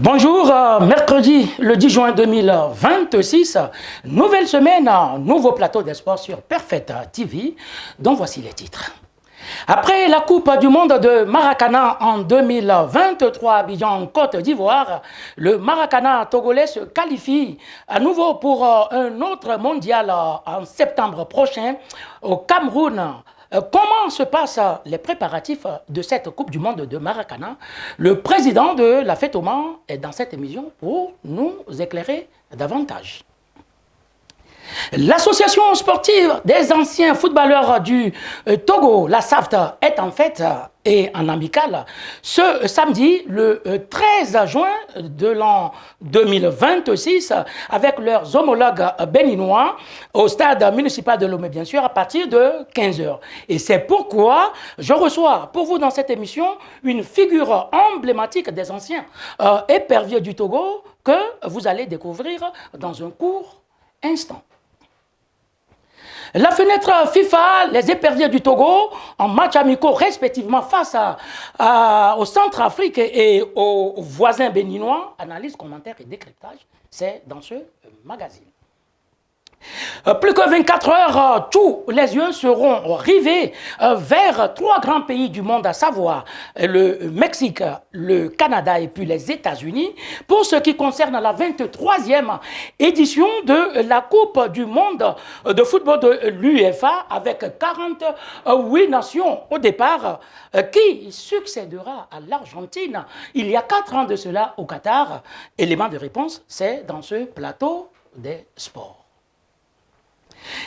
Bonjour, mercredi le 10 juin 2026, nouvelle semaine, nouveau plateau des sports sur Perfect TV, dont voici les titres. Après la Coupe du Monde de Maracana en 2023 à Abidjan, Côte d'Ivoire, le Maracana togolais se qualifie à nouveau pour un autre mondial en septembre prochain au Cameroun. Comment se passent les préparatifs de cette Coupe du Monde de Maracana? Le président de la FETOMA est dans cette émission pour nous éclairer davantage. L'association sportive des anciens footballeurs du Togo, la SAFT, est en fête et en amicale ce samedi, le 13 juin de l'an 2026, avec leurs homologues béninois au stade municipal de Lomé, bien sûr, à partir de 15 h. Et c'est pourquoi je reçois pour vous dans cette émission une figure emblématique des anciens éperviers du Togo que vous allez découvrir dans un court instant. La fenêtre FIFA, les éperviers du Togo, en match amicaux respectivement face au Centrafrique et aux voisins béninois, analyse, commentaire et décryptage, c'est dans ce magazine. Plus que 24 heures, tous les yeux seront rivés vers trois grands pays du monde, à savoir le Mexique, le Canada et puis les États-Unis, pour ce qui concerne la 23e édition de la Coupe du monde de football de l'UEFA, avec 48 nations au départ, qui succédera à l'Argentine il y a 4 ans de cela au Qatar. Élément de réponse, c'est dans ce plateau des sports.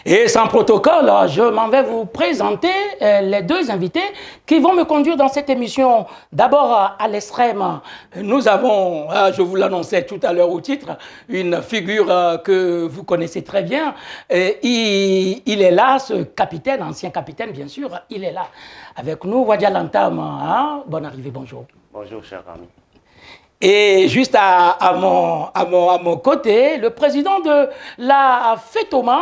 Et sans protocole, je m'en vais vous présenter les deux invités qui vont me conduire dans cette émission. D'abord, à l'extrême, nous avons, je vous l'annonçais tout à l'heure au titre, une figure que vous connaissez très bien. Il est là, ce capitaine, ancien capitaine bien sûr, il est là avec nous. Wadia Lantam, hein? Bonne arrivée, bonjour. Bonjour, cher ami. Et juste à mon côté, le président de la FETOMA,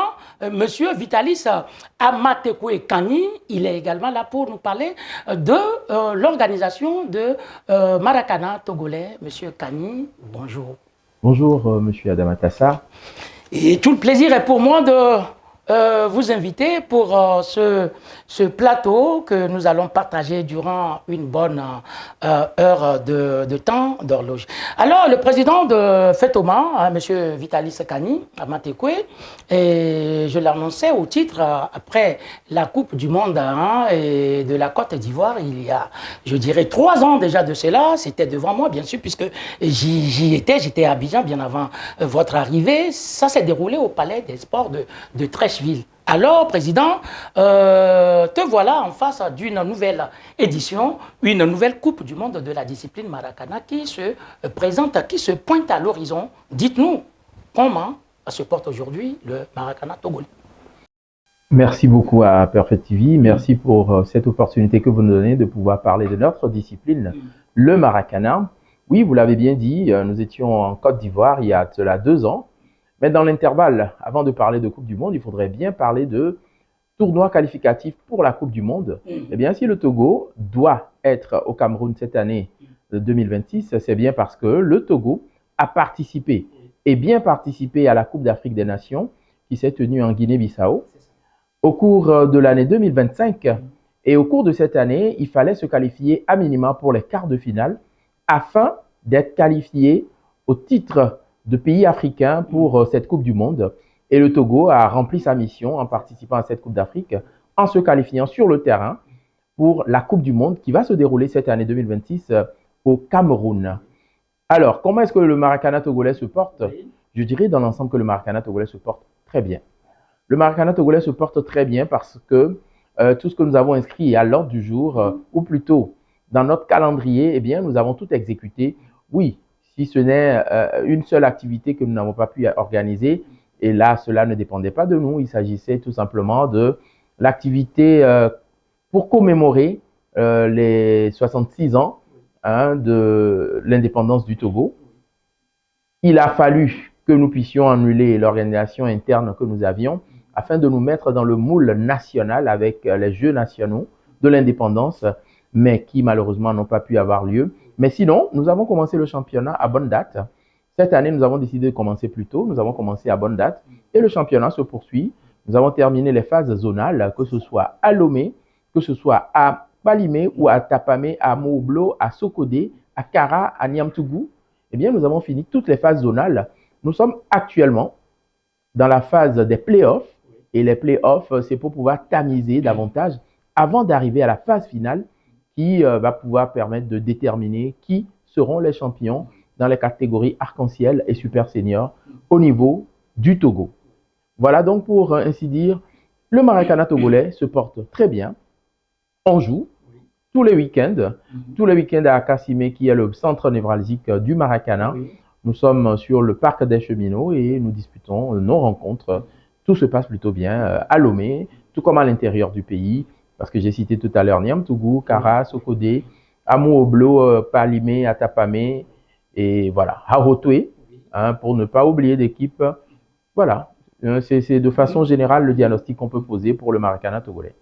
Monsieur Vitalis Amatekwe Kani, il est également là pour nous parler de l'organisation de Maracana togolais. Monsieur Kani, bonjour. Bonjour, Monsieur Adamatassa. Et tout le plaisir est pour moi de vous inviter pour ce plateau que nous allons partager durant une bonne heure de temps d'horloge. Alors, le président de FETOMA, M. Vitalis Kani Amatekwe, et je l'annonçais au titre, après la Coupe du Monde et de la Côte d'Ivoire, il y a, je dirais, 3 ans déjà de cela, c'était devant moi, bien sûr, puisque j'y étais, j'étais à Abidjan bien avant votre arrivée. Ça s'est déroulé au Palais des Sports de Trècheville. Alors, Président, te voilà en face d'une nouvelle édition, une nouvelle Coupe du Monde de la discipline Maracana qui se présente, qui se pointe à l'horizon. Dites-nous comment se porte aujourd'hui le Maracana togolais. Merci beaucoup à Perfect TV. Merci pour cette opportunité que vous nous donnez de pouvoir parler de notre discipline, le Maracana. Oui, vous l'avez bien dit, nous étions en Côte d'Ivoire il y a cela 2 ans. Mais dans l'intervalle, avant de parler de Coupe du Monde, il faudrait bien parler de tournoi qualificatif pour la Coupe du Monde. Eh bien, si le Togo doit être au Cameroun cette année de 2026, c'est bien parce que le Togo a participé et bien participé à la Coupe d'Afrique des Nations qui s'est tenue en Guinée-Bissau au cours de l'année 2025. Et au cours de cette année, il fallait se qualifier à minima pour les quarts de finale afin d'être qualifié au titre de pays africains pour cette Coupe du Monde. Et le Togo a rempli sa mission en participant à cette Coupe d'Afrique, en se qualifiant sur le terrain pour la Coupe du Monde qui va se dérouler cette année 2026 au Cameroun. Alors, comment est-ce que le Maracana togolais se porte? Je dirais dans l'ensemble que le Maracana togolais se porte très bien. Le Maracana togolais se porte très bien parce que tout ce que nous avons inscrit à l'ordre du jour, ou plutôt dans notre calendrier, eh bien, nous avons tout exécuté. Oui, si ce n'est une seule activité que nous n'avons pas pu organiser. Et là, cela ne dépendait pas de nous. Il s'agissait tout simplement de l'activité pour commémorer les 66 ans de l'indépendance du Togo. Il a fallu que nous puissions annuler l'organisation interne que nous avions afin de nous mettre dans le moule national avec les Jeux nationaux de l'indépendance, mais qui malheureusement n'ont pas pu avoir lieu. Mais sinon, nous avons commencé le championnat à bonne date. Cette année, nous avons décidé de commencer plus tôt. Nous avons commencé à bonne date et le championnat se poursuit. Nous avons terminé les phases zonales, que ce soit à Lomé, que ce soit à Palimé ou à Tapamé, à Moublo, à Sokodé, à Kara, à Niamtougou. Eh bien, nous avons fini toutes les phases zonales. Nous sommes actuellement dans la phase des playoffs. Et les playoffs, c'est pour pouvoir tamiser davantage avant d'arriver à la phase finale qui va pouvoir permettre de déterminer qui seront les champions dans les catégories arc-en-ciel et super senior au niveau du Togo. Voilà donc pour ainsi dire, le Maracana togolais se porte très bien. On joue tous les week-ends à Kassimé qui est le centre névralgique du Maracana. Nous sommes sur le parc des Cheminots et nous disputons nos rencontres. Tout se passe plutôt bien à Lomé, tout comme à l'intérieur du pays, parce que j'ai cité tout à l'heure Niamtougou, Kara, Sokodé, Amou-Oblo, Palimé, Atapamé, et voilà, Harotoué, pour ne pas oublier d'équipe. Voilà, c'est de façon générale le diagnostic qu'on peut poser pour le Maracana togolais.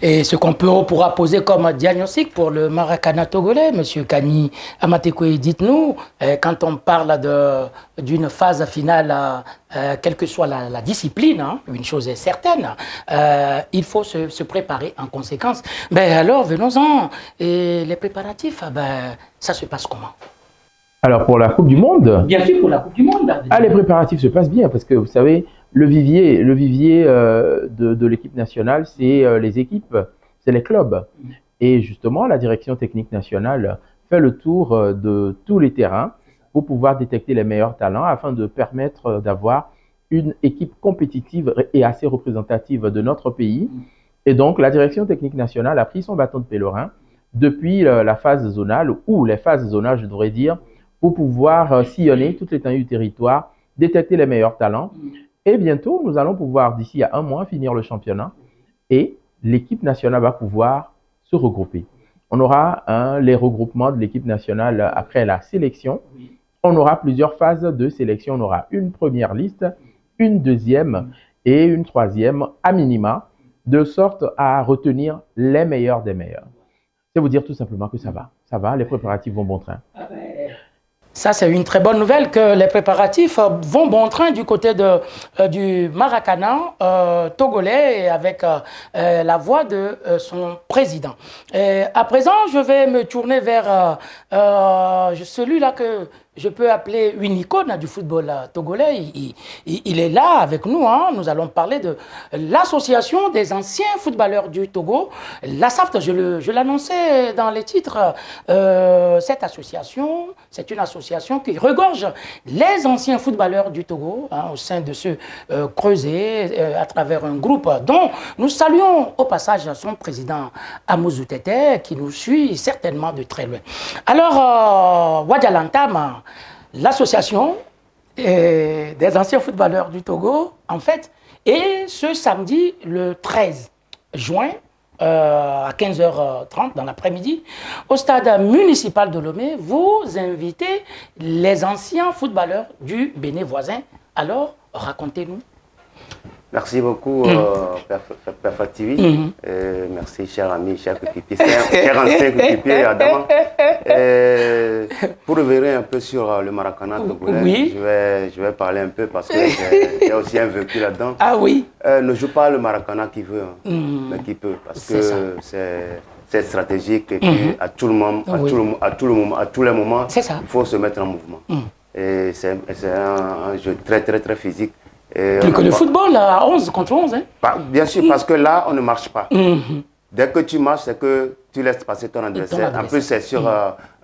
Et ce qu'on pourra poser comme diagnostic pour le Maracana togolais, M. Kani Amatekoe, dites-nous, quand on parle d'une phase finale, quelle que soit la discipline, une chose est certaine, il faut se préparer en conséquence. Ben alors, venons-en. Et les préparatifs, ça se passe comment? Alors, pour la Coupe du Monde? Bien sûr, pour la Coupe du Monde. Les préparatifs se passent bien parce que, vous savez, le vivier de l'équipe nationale, c'est les équipes, c'est les clubs. Et justement, la direction technique nationale fait le tour de tous les terrains pour pouvoir détecter les meilleurs talents afin de permettre d'avoir une équipe compétitive et assez représentative de notre pays. Et donc, la direction technique nationale a pris son bâton de pèlerin depuis la phase zonale, ou les phases zonales, je devrais dire, pour pouvoir sillonner toute l'étendue du territoire, détecter les meilleurs talents. Et bientôt, nous allons pouvoir, d'ici à un mois, finir le championnat et l'équipe nationale va pouvoir se regrouper. On aura les regroupements de l'équipe nationale après la sélection. On aura plusieurs phases de sélection. On aura une première liste, une deuxième et une troisième à minima, de sorte à retenir les meilleurs des meilleurs. C'est vous dire tout simplement que ça va, les préparatifs vont bon train. Ça, c'est une très bonne nouvelle que les préparatifs vont bon train du côté du Maracana togolais avec la voix de son président. Et à présent, je vais me tourner vers celui-là que je peux appeler une icône du football togolais. Il est là avec nous. Nous allons parler de l'association des anciens footballeurs du Togo. La SAFT, je l'annonçais dans les titres. Cette association, c'est une association qui regorge les anciens footballeurs du Togo au sein de ce creuset à travers un groupe dont nous saluons au passage son président Amouzou Tete qui nous suit certainement de très loin. Alors, Wadjalantam, l'association des anciens footballeurs du Togo, en fait, et ce samedi, le 13 juin, à 15h30 dans l'après-midi, au stade municipal de Lomé, vous invitez les anciens footballeurs du Bénin voisin. Alors, racontez-nous. Merci beaucoup, Père Fativi. Merci, cher ami, cher coéquipier, cher ancien coéquipier, Adama. Pour revenir un peu sur le Maracana togolais, je vais parler un peu parce que j'ai aussi un vécu là-dedans. Ah oui. Ne joue pas le Maracana qui veut, mais qui peut, parce que c'est stratégique et puis à tout le moment, à tous les moments, il faut se mettre en mouvement. Et c'est un jeu très, très, très physique. Plus que le football à 11 contre 11. Bien sûr, parce que là, on ne marche pas. Dès que tu marches, c'est que tu laisses passer ton adversaire. En plus, c'est sur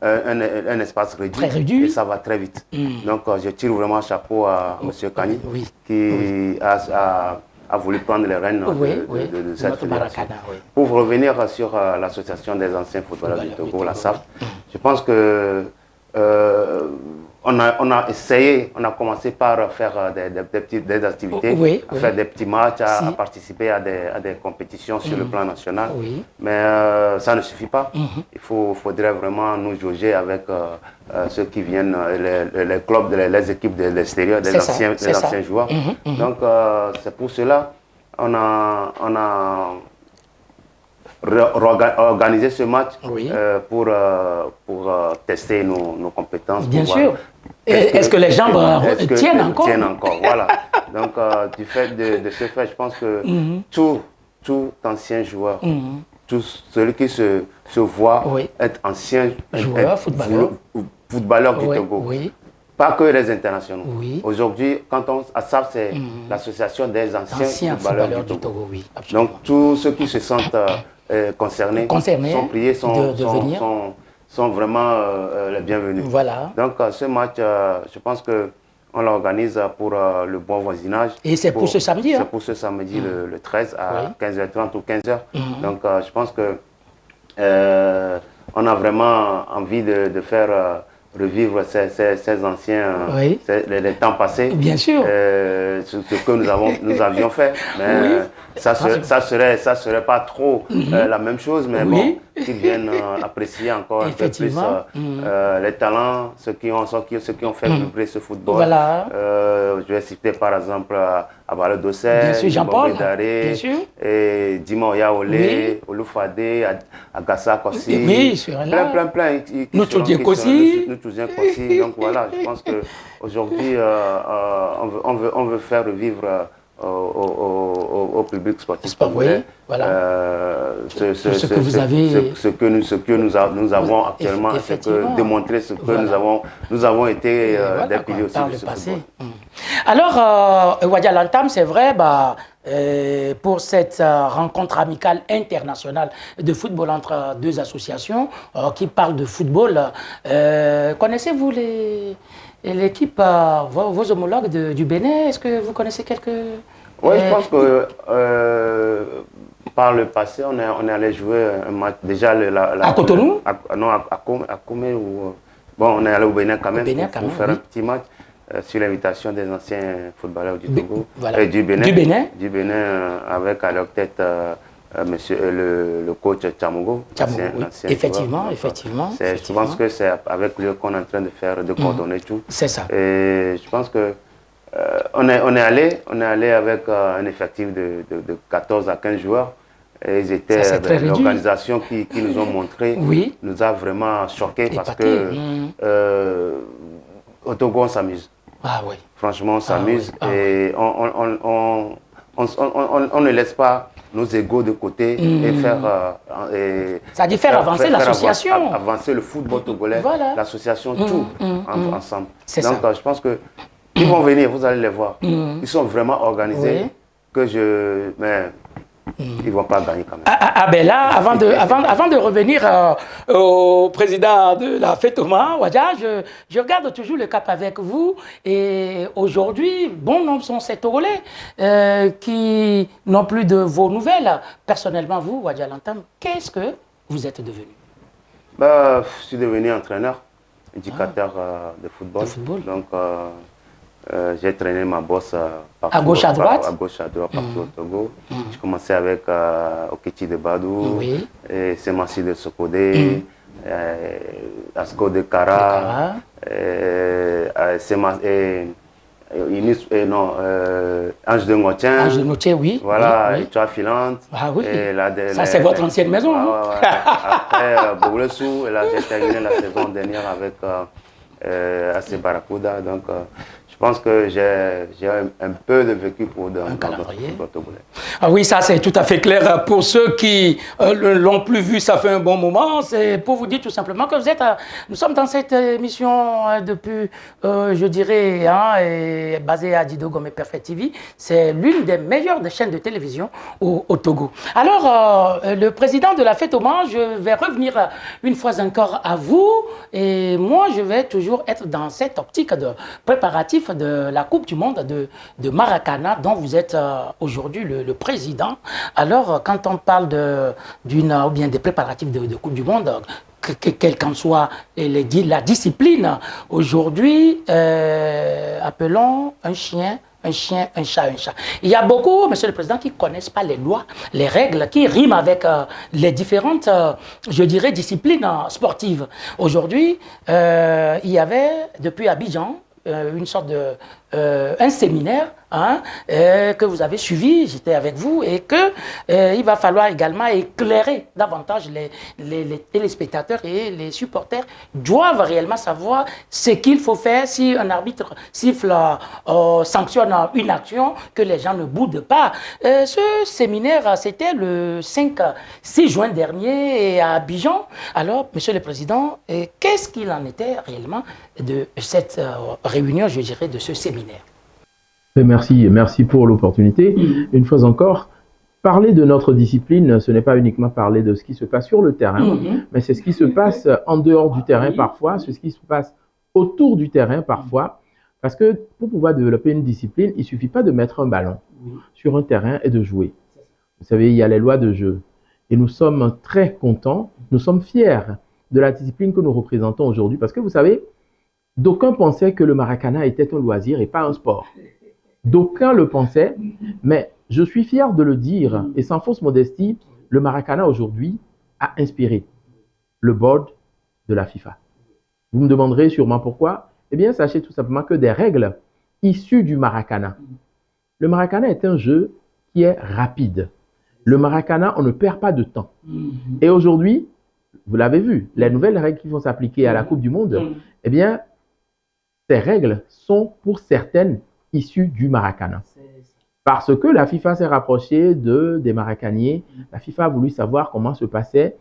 un espace réduit et ça va très vite. Donc, je tire vraiment un chapeau à M. Kani qui a voulu prendre les rênes de cette fédération. Pour revenir sur l'association des anciens footballeurs du Togo, la SAF, je pense que on a essayé, on a commencé par faire des activités, à faire des petits matchs, à participer à des compétitions sur le plan national. Mais ça ne suffit pas. Il faudrait vraiment nous jauger avec ceux qui viennent, les clubs, les équipes de l'extérieur, des anciens joueurs. Donc c'est pour cela on a organiser ce match oui. Pour tester nos compétences. Bien sûr. Est-ce que les jambes tiennent encore? Tiennent encore, voilà. Donc, du fait de ce fait, je pense que tout ancien joueur, tout celui qui se voit être ancien joueur, footballeur du Togo, pas que les internationaux. Oui. Aujourd'hui, quand on ASAF, c'est l'association des anciens footballeurs du Togo. Oui, donc, tous ceux qui se sentent concernés sont priés, sont vraiment les bienvenus. Voilà. Donc, ce match, je pense qu'on l'organise pour le bon voisinage. Et c'est pour ce samedi. C'est pour ce samedi, le 13 à 15h30 ou 15h. Donc, je pense que on a vraiment envie de faire revivre ces anciens, les temps passés. Bien sûr. Ce que nous avions fait. Mais ça serait pas trop la même chose, mais bon, qu'ils viennent apprécier encore un peu plus les talents, ceux qui ont fait vibrer ce football. Voilà. Je vais citer par exemple Abalo Dossé, bien sûr, Jean-Paul, bien sûr, et Dima Yaolé, Olufade, Agassa Kossi, plein. Nous Kossi. Donc voilà, je pense qu'aujourd'hui, on veut faire revivre au public sportif congolais ce que nous avons actuellement, démontrer ce que nous avons été des piliers aussi de ce football. Alors, Wadia Lantam, c'est vrai, pour cette rencontre amicale internationale de football entre deux associations qui parlent de football, connaissez-vous l'équipe, vos homologues du Bénin? Est-ce que vous connaissez quelques... Oui, je pense que par le passé, on est allé jouer un match déjà à Cotonou? Non, à Koumé. Bon, on est allé au Bénin quand même pour faire un petit match sur l'invitation des anciens footballeurs du Togo et du Bénin. Du Bénin avec à leur tête le coach Chamugo. Effectivement. Je pense que c'est avec lui qu'on est en train de coordonner tout. C'est ça. Et je pense que on est allé avec un effectif de 14 à 15 joueurs. Et ils étaient l'organisation qui nous ont montré, nous a vraiment choqués parce que au Togo on s'amuse. Ah oui. Franchement, on s'amuse et on ne laisse pas nos égos de côté et faire avancer l'association. Avancer le football togolais, l'association, tout ensemble. Donc je pense que ils vont venir, vous allez les voir. Ils sont vraiment organisés ils ne vont pas gagner quand même. Là, avant de revenir au président de la FETOMA, Wadia, je regarde toujours le cap avec vous. Et aujourd'hui, bon nombre sont ces Togolais qui n'ont plus de vos nouvelles. Personnellement, vous, Wadia Lantam, qu'est-ce que vous êtes devenu? Je suis devenu entraîneur, éducateur de football. Donc, j'ai traîné ma bosse partout, à gauche, à droite partout au Togo. J'ai commencé avec Okechi de Badou, et Semassi de Sokodé, Asko de Kara, Ange de Ngotien. Ange de Ngotien, oui. Voilà, et Toi Filante. Ah oui. Ça, c'est votre ancienne maison. Après, Boulessou, et là, j'ai terminé la saison dernière avec AC Barracuda. Donc, je pense que j'ai un peu de vécu pour un calendrier. Ah oui, ça c'est tout à fait clair. Pour ceux qui l'ont plus vu, ça fait un bon moment. C'est pour vous dire tout simplement que nous sommes dans cette émission depuis, je dirais, basée à Dido Gomé Perfect TV. C'est l'une des meilleures des chaînes de télévision au Togo. Alors, le président de la FETOMA, je vais revenir une fois encore à vous. Et moi, je vais toujours être dans cette optique de préparatif de la Coupe du Monde de Maracana, dont vous êtes aujourd'hui le président. Alors, quand on parle ou bien des préparatifs de Coupe du Monde, quelle qu'en soit la discipline, aujourd'hui, appelons un chien, un chat, un chat. Il y a beaucoup, monsieur le président, qui ne connaissent pas les lois, les règles, qui riment avec les différentes, je dirais, disciplines sportives. Aujourd'hui, il y avait, depuis Abidjan, une sorte un séminaire que vous avez suivi, j'étais avec vous, et qu'il va falloir également éclairer davantage les téléspectateurs et les supporters doivent réellement savoir ce qu'il faut faire si un arbitre siffle, sanctionne une action, que les gens ne boudent pas. Ce séminaire, c'était le 6 juin dernier à Abidjan. Alors, Monsieur le Président, qu'est-ce qu'il en était réellement de cette réunion, je dirais, de ce séminaire? Merci pour l'opportunité. Une fois encore, parler de notre discipline, ce n'est pas uniquement parler de ce qui se passe sur le terrain, mais c'est ce qui se passe en dehors du terrain parfois, c'est ce qui se passe autour du terrain parfois, parce que pour pouvoir développer une discipline, il ne suffit pas de mettre un ballon sur un terrain et de jouer. Vous savez, il y a les lois de jeu. Et nous sommes très contents, nous sommes fiers de la discipline que nous représentons aujourd'hui, parce que vous savez, d'aucuns pensaient que le Maracana était un loisir et pas un sport. D'aucuns le pensaient, mais je suis fier de le dire, et sans fausse modestie, le Maracana aujourd'hui a inspiré le board de la FIFA. Vous me demanderez sûrement pourquoi. Eh bien, sachez tout simplement que des règles issues du Maracana. Le Maracana est un jeu qui est rapide. Le Maracana, on ne perd pas de temps. Et aujourd'hui, vous l'avez vu, les nouvelles règles qui vont s'appliquer à la Coupe du Monde, eh bien, ces règles sont pour certaines issues du Maracana. Parce que la FIFA s'est rapprochée des Maracaniers, la FIFA a voulu savoir comment se passaient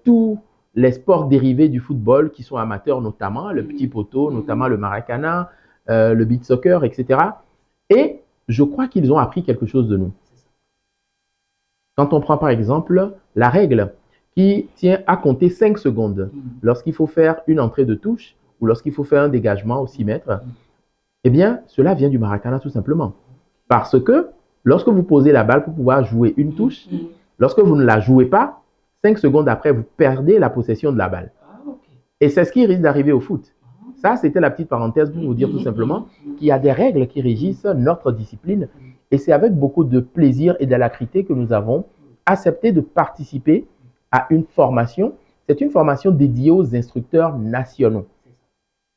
tous les sports dérivés du football qui sont amateurs, notamment le petit poteau, notamment le Maracana, le beach soccer, etc. Et je crois qu'ils ont appris quelque chose de nous. Quand on prend par exemple la règle qui tient à compter 5 secondes lorsqu'il faut faire une entrée de touche ou lorsqu'il faut faire un dégagement au 6 mètres, eh bien, cela vient du Maracana tout simplement. Parce que lorsque vous posez la balle pour pouvoir jouer une touche, lorsque vous ne la jouez pas, 5 secondes après, vous perdez la possession de la balle. Et c'est ce qui risque d'arriver au foot. Ça, c'était la petite parenthèse pour vous dire tout simplement qu'il y a des règles qui régissent notre discipline. Et c'est avec beaucoup de plaisir et d'alacrité que nous avons accepté de participer à une formation. C'est une formation dédiée aux instructeurs nationaux.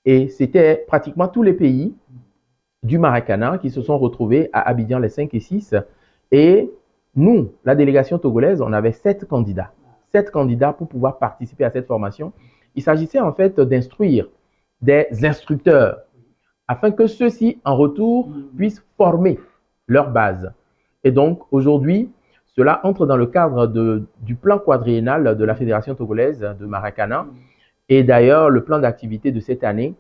Et c'était pratiquement tous les pays du Maracana qui se sont retrouvés à Abidjan les 5 et 6. Et nous, la délégation togolaise, on avait 7 candidats. 7 candidats pour pouvoir participer à cette formation. Il s'agissait en fait d'instruire des instructeurs afin que ceux-ci, en retour, puissent former leur base. Et donc, aujourd'hui, cela entre dans le cadre du plan quadriennal de la Fédération togolaise de Maracana. Et d'ailleurs, le plan d'activité de cette année,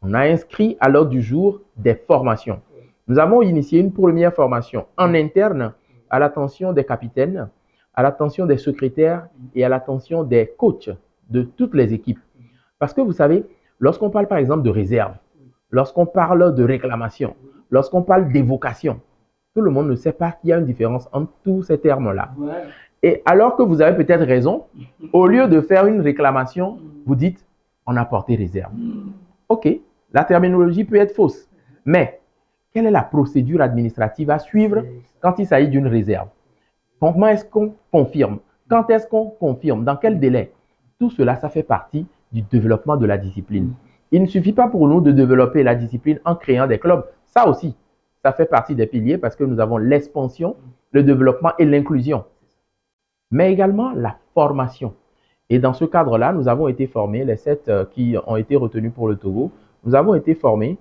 on a inscrit à l'ordre du jour des formations. Nous avons initié une première formation en interne à l'attention des capitaines, à l'attention des secrétaires et à l'attention des coachs de toutes les équipes. Parce que vous savez, lorsqu'on parle par exemple de réserve, lorsqu'on parle de réclamation, lorsqu'on parle d'évocation, tout le monde ne sait pas qu'il y a une différence entre tous ces termes-là. Et alors que vous avez peut-être raison, au lieu de faire une réclamation, vous dites « on a porté réserve ». Ok, la terminologie peut être fausse, mais quelle est la procédure administrative à suivre quand il s'agit d'une réserve? Comment est-ce qu'on confirme? Quand est-ce qu'on confirme? Dans quel délai? Tout cela, ça fait partie du développement de la discipline. Il ne suffit pas pour nous de développer la discipline en créant des clubs. Ça aussi, ça fait partie des piliers parce que nous avons l'expansion, le développement et l'inclusion. Mais également la formation. Et dans ce cadre-là, nous avons été formés, les 7 qui ont été retenus pour le Togo, nous avons été formés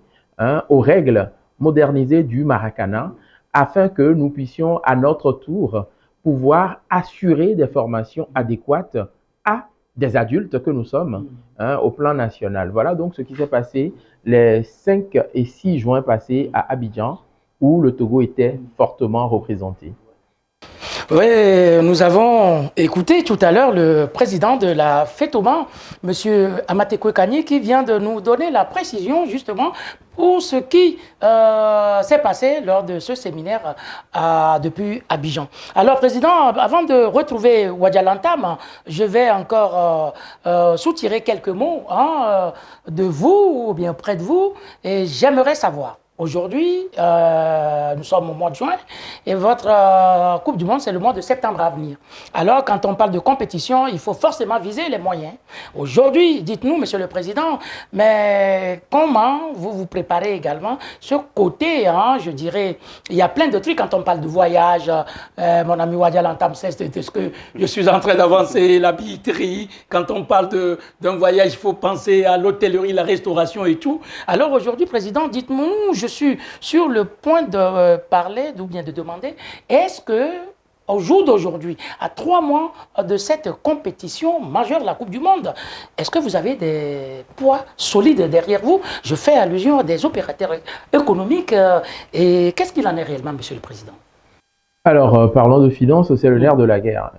aux règles modernisées du Maracana afin que nous puissions à notre tour pouvoir assurer des formations adéquates à des adultes que nous sommes au plan national. Voilà donc ce qui s'est passé les 5 et 6 juin passés à Abidjan où le Togo était fortement représenté. Oui, nous avons écouté tout à l'heure le président de la FETOMA, M. Amaté Kwekani, qui vient de nous donner la précision justement pour ce qui s'est passé lors de ce séminaire depuis Abidjan. Alors, Président, avant de retrouver Wadialantam, je vais encore soutirer quelques mots de vous, ou bien près de vous, et j'aimerais savoir, Aujourd'hui, nous sommes au mois de juin et votre Coupe du Monde, c'est le mois de septembre à venir. Alors, quand on parle de compétition, il faut forcément viser les moyens. Aujourd'hui, dites-nous, Monsieur le Président, mais comment vous vous préparez également ce côté, hein, je dirais, il y a plein de trucs quand on parle de voyage. Mon ami Wadial entame c'est ce que je suis en train d'avancer, la billetterie. Quand on parle d'un voyage, il faut penser à l'hôtellerie, la restauration et tout. Alors aujourd'hui, Président, dites-moi, je suis sur le point de parler, ou bien de demander, est-ce que, au jour d'aujourd'hui, à 3 mois de cette compétition majeure, la Coupe du Monde, est-ce que vous avez des poids solides derrière vous? Je fais allusion à des opérateurs économiques. Et qu'est-ce qu'il en est réellement, Monsieur le Président? Alors, parlons de finances, c'est le nerf de la guerre.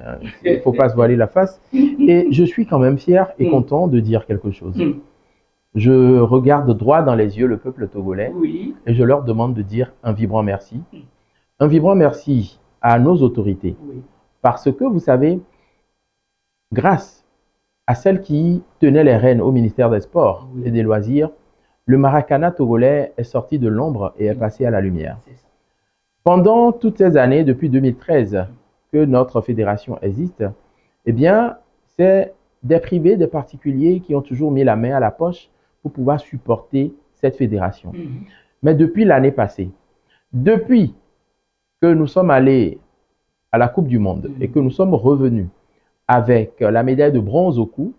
Il ne faut pas se voiler la face. Et je suis quand même fier et content de dire quelque chose. Je regarde droit dans les yeux le peuple togolais et je leur demande de dire un vibrant merci. Un vibrant merci à nos autorités. Parce que, vous savez, grâce à celles qui tenaient les rênes au ministère des Sports et des Loisirs, le Maracana togolais est sorti de l'ombre et est passé à la lumière. Pendant toutes ces années, depuis 2013, que notre fédération existe, eh bien, c'est des privés, des particuliers qui ont toujours mis la main à la poche pour pouvoir supporter cette fédération. Mais depuis l'année passée, depuis que nous sommes allés à la Coupe du Monde et que nous sommes revenus avec la médaille de bronze au cou,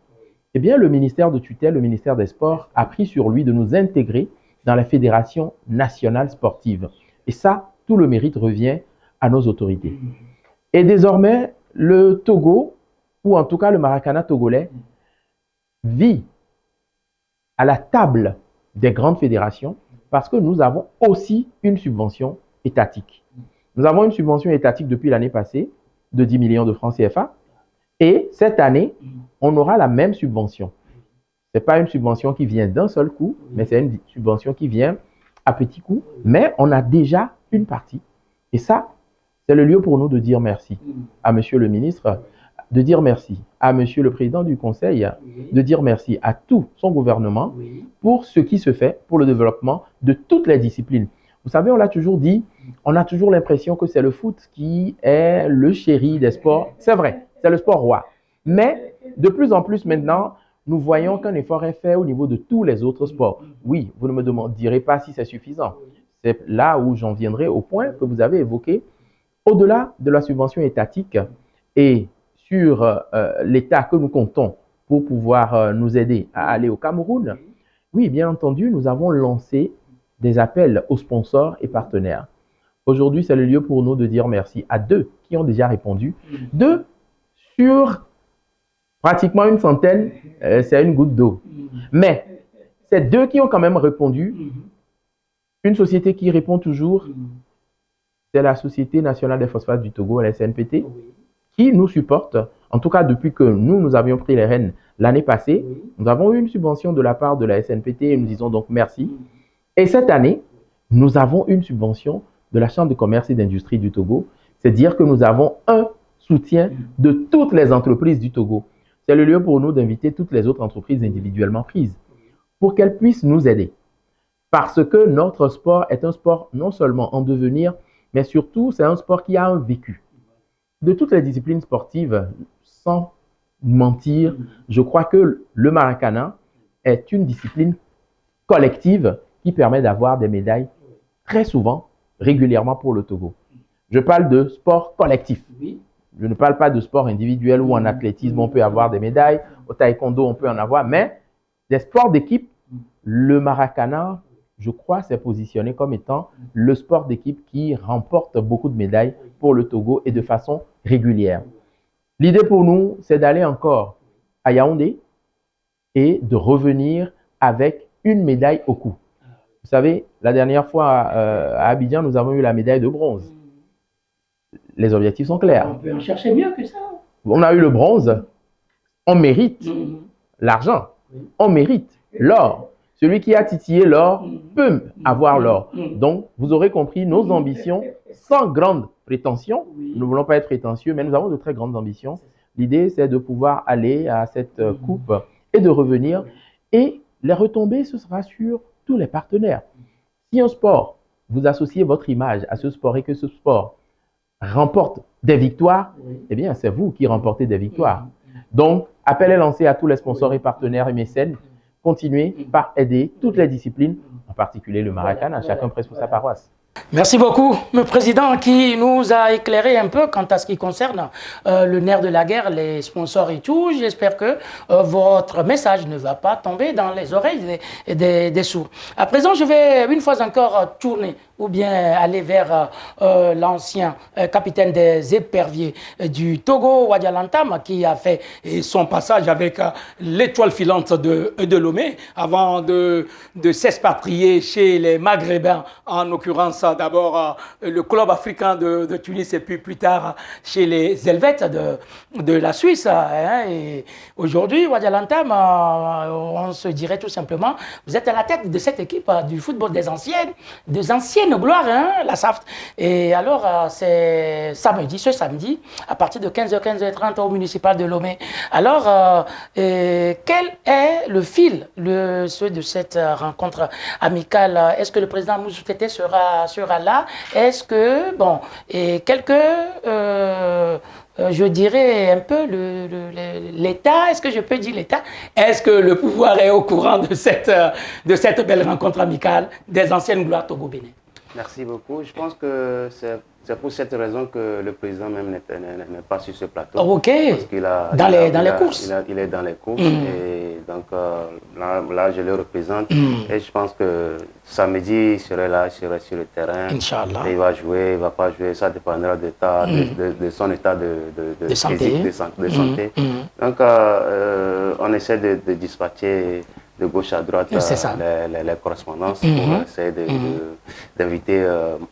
eh bien, le ministère de tutelle, le ministère des Sports, a pris sur lui de nous intégrer dans la Fédération nationale sportive. Et ça, tout le mérite revient à nos autorités. Et désormais, le Togo, ou en tout cas le Maracana togolais, vit à la table des grandes fédérations parce que nous avons aussi une subvention étatique. Nous avons une subvention étatique depuis l'année passée de 10 millions de francs CFA et cette année, on aura la même subvention. Ce n'est pas une subvention qui vient d'un seul coup, mais c'est une subvention qui vient à petits coups, mais on a déjà une partie. Et ça, c'est le lieu pour nous de dire merci à Monsieur le ministre, de dire merci à Monsieur le Président du Conseil, de dire merci à tout son gouvernement pour ce qui se fait pour le développement de toutes les disciplines. Vous savez, on l'a toujours dit, on a toujours l'impression que c'est le foot qui est le chéri des sports. C'est vrai, c'est le sport roi. Mais de plus en plus maintenant, nous voyons qu'un effort est fait au niveau de tous les autres sports. Oui, vous ne me direz pas si c'est suffisant. C'est là où j'en viendrai au point que vous avez évoqué. Au-delà de la subvention étatique et sur l'État que nous comptons pour pouvoir nous aider à aller au Cameroun, oui, bien entendu, nous avons lancé des appels aux sponsors et partenaires. Aujourd'hui, c'est le lieu pour nous de dire merci à 2 qui ont déjà répondu. 2 sur pratiquement une centaine, c'est une goutte d'eau. Mais ces 2 qui ont quand même répondu, une société qui répond toujours, c'est la Société nationale des phosphates du Togo, la SNPT, qui nous supporte. En tout cas, depuis que nous avions pris les rênes l'année passée, nous avons eu une subvention de la part de la SNPT et nous disons donc merci. Et cette année, nous avons une subvention de la Chambre de commerce et d'industrie du Togo. C'est dire que nous avons un soutien de toutes les entreprises du Togo. C'est le lieu pour nous d'inviter toutes les autres entreprises individuellement prises pour qu'elles puissent nous aider. Parce que notre sport est un sport non seulement en devenir, mais surtout, c'est un sport qui a un vécu. De toutes les disciplines sportives, sans mentir, je crois que le Maracana est une discipline collective qui permet d'avoir des médailles très souvent, régulièrement pour le Togo. Je parle de sport collectif. Je ne parle pas de sport individuel où en athlétisme on peut avoir des médailles, au taekwondo on peut en avoir, mais des sports d'équipe, le Maracana, je crois, s'est positionné comme étant le sport d'équipe qui remporte beaucoup de médailles pour le Togo et de façon régulière. L'idée pour nous, c'est d'aller encore à Yaoundé et de revenir avec une médaille au cou. Vous savez, la dernière fois à Abidjan, nous avons eu la médaille de bronze. Les objectifs sont clairs. On peut en chercher mieux que ça. On a eu le bronze, on mérite l'argent, on mérite l'or. Celui qui a titillé l'or peut avoir l'or. Donc, vous aurez compris nos ambitions sans grande prétention. Nous ne voulons pas être prétentieux, mais nous avons de très grandes ambitions. L'idée, c'est de pouvoir aller à cette coupe et de revenir. Et les retombées, ce sera sur tous les partenaires. Si un sport, vous associez votre image à ce sport et que ce sport remporte des victoires, eh bien, c'est vous qui remportez des victoires. Donc, appel est lancé à tous les sponsors et partenaires et mécènes. Continuez par aider toutes les disciplines, en particulier le Maracana, chacun presse pour sa paroisse. Merci beaucoup, le président qui nous a éclairé un peu quant à ce qui concerne le nerf de la guerre, les sponsors et tout. J'espère que votre message ne va pas tomber dans les oreilles des sourds. À présent, je vais une fois encore tourner ou bien aller vers l'ancien capitaine des éperviers du Togo, Wadialantam, qui a fait son passage avec l'étoile filante de Lomé avant de s'expatrier chez les Maghrébins, en l'occurrence d'abord le club africain de Tunis et puis plus tard chez les Helvètes de la Suisse. Et aujourd'hui, Wadialantam, on se dirait tout simplement, vous êtes à la tête de cette équipe du football des anciennes gloires, la SAFT. Et alors, c'est ce samedi, à partir de 15h, 15h30 au municipal de Lomé. Alors, quel est le fil de cette rencontre amicale? Est-ce que le président Moussou Tété sera là? Est-ce que, bon, et je dirais un peu l'État, est-ce que je peux dire l'État? Est-ce que le pouvoir est au courant de cette belle rencontre amicale des anciennes gloires Togo-Bénin? Merci beaucoup. Je pense que c'est pour cette raison que le président même n'est pas sur ce plateau. Ok. Parce qu'il dans les courses. Il est dans les courses. Et donc là, je le représente. Et je pense que samedi, il serait là, il serait sur le terrain. Inch'Allah. Et il va jouer, il ne va pas jouer. Ça dépendra de son état de santé. Physique, de santé. Donc, on essaie de dispatcher de gauche à droite les correspondances pour essayer d'inviter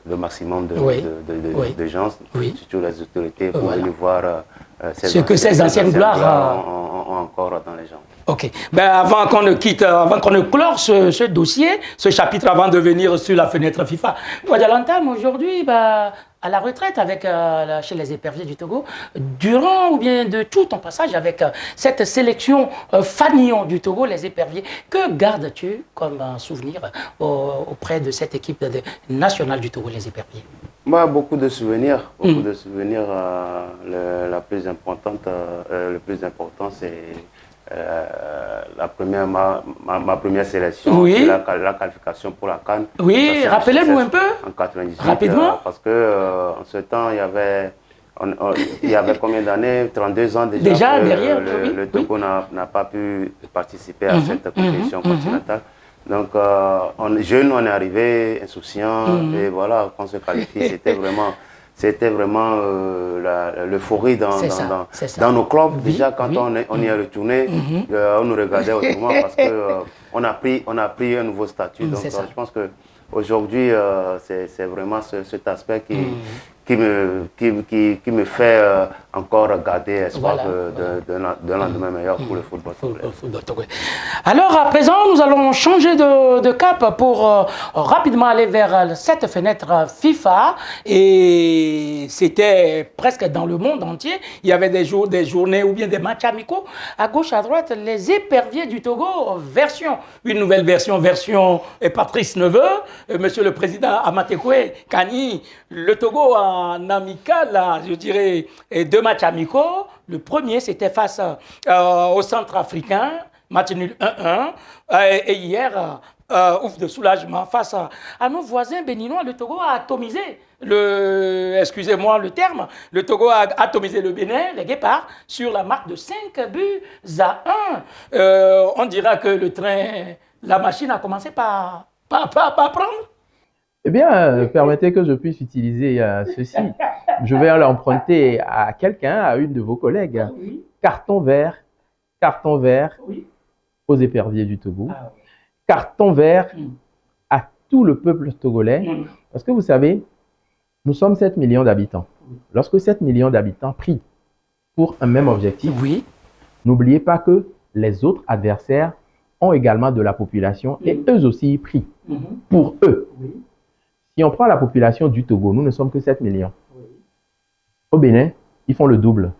le maximum de gens, surtout les autorités, pour venir voir ce que ces anciennes gloires ont encore dans les jambes. Ok. Ben avant qu'on ne clore ce dossier, ce chapitre, avant de venir sur la fenêtre FIFA, Wadialantam aujourd'hui, à la retraite chez les éperviers du Togo, durant ou bien de tout ton passage avec cette sélection Fanion du Togo, les éperviers, que gardes-tu comme souvenir auprès de cette équipe nationale du Togo, les éperviers? Beaucoup de souvenirs. Beaucoup de souvenirs. Le plus important, c'est ma première sélection, la qualification pour la CAN. Oui, rappelez-nous un peu. En 98. Rapidement. Parce que en ce temps, il y avait combien d'années? 32 ans déjà. Derrière. Le Togo n'a pas pu participer à cette compétition continentale. Donc, jeune, on est arrivé insouciant. Et voilà, quand on se qualifie, c'était vraiment l'euphorie dans nos clubs. Déjà, quand on y est retourné, on nous regardait autrement parce qu'on a pris un nouveau statut. Donc, je pense qu'aujourd'hui, c'est vraiment cet aspect qui me fait encore garder espoir d'un lendemain meilleur pour le football. Alors, à présent, nous allons changer de cap pour rapidement aller vers cette fenêtre FIFA. Et c'était presque dans le monde entier. Il y avait des journées ou bien des matchs amicaux. À gauche, à droite, les éperviers du Togo, une nouvelle version et Patrice Neveu, Monsieur le Président Amatekwe Kani, le Togo en amical, je dirais, 2 matchs amicaux. Le premier, c'était face au Centrafricain, match nul 1-1. Et hier, ouf de soulagement, face à nos voisins béninois, le Togo a atomisé, excusez-moi le terme, le Togo a atomisé le Bénin, les Guépards, sur la marque de 5-1. On dira que la machine a commencé par prendre. Eh bien, permettez que je puisse utiliser ceci. Je vais l'emprunter à quelqu'un, à une de vos collègues. Oui. Carton vert aux éperviers du Togo. Carton vert à tout le peuple togolais. Parce que vous savez, nous sommes 7 millions d'habitants. Lorsque 7 millions d'habitants prient pour un même objectif, n'oubliez pas que les autres adversaires ont également de la population et eux aussi prient pour eux. Si on prend la population du Togo, nous ne sommes que 7 millions. Au Bénin, ils font le double,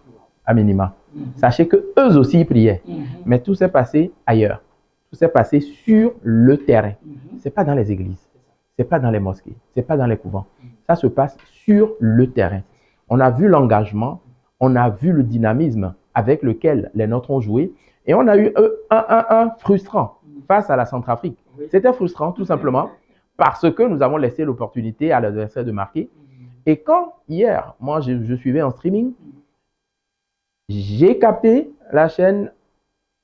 à minima. Sachez que eux aussi priaient. Mais tout s'est passé ailleurs. Tout s'est passé sur le terrain. Ce n'est pas dans les églises. c'est pas dans les mosquées, c'est pas dans les couvents. Ça se passe sur le terrain. On a vu l'engagement, on a vu le dynamisme avec lequel les nôtres ont joué et on a eu un frustrant face à la Centrafrique. C'était frustrant tout simplement parce que nous avons laissé l'opportunité à l'adversaire de marquer. Et quand hier, moi je suivais en streaming, j'ai capté la chaîne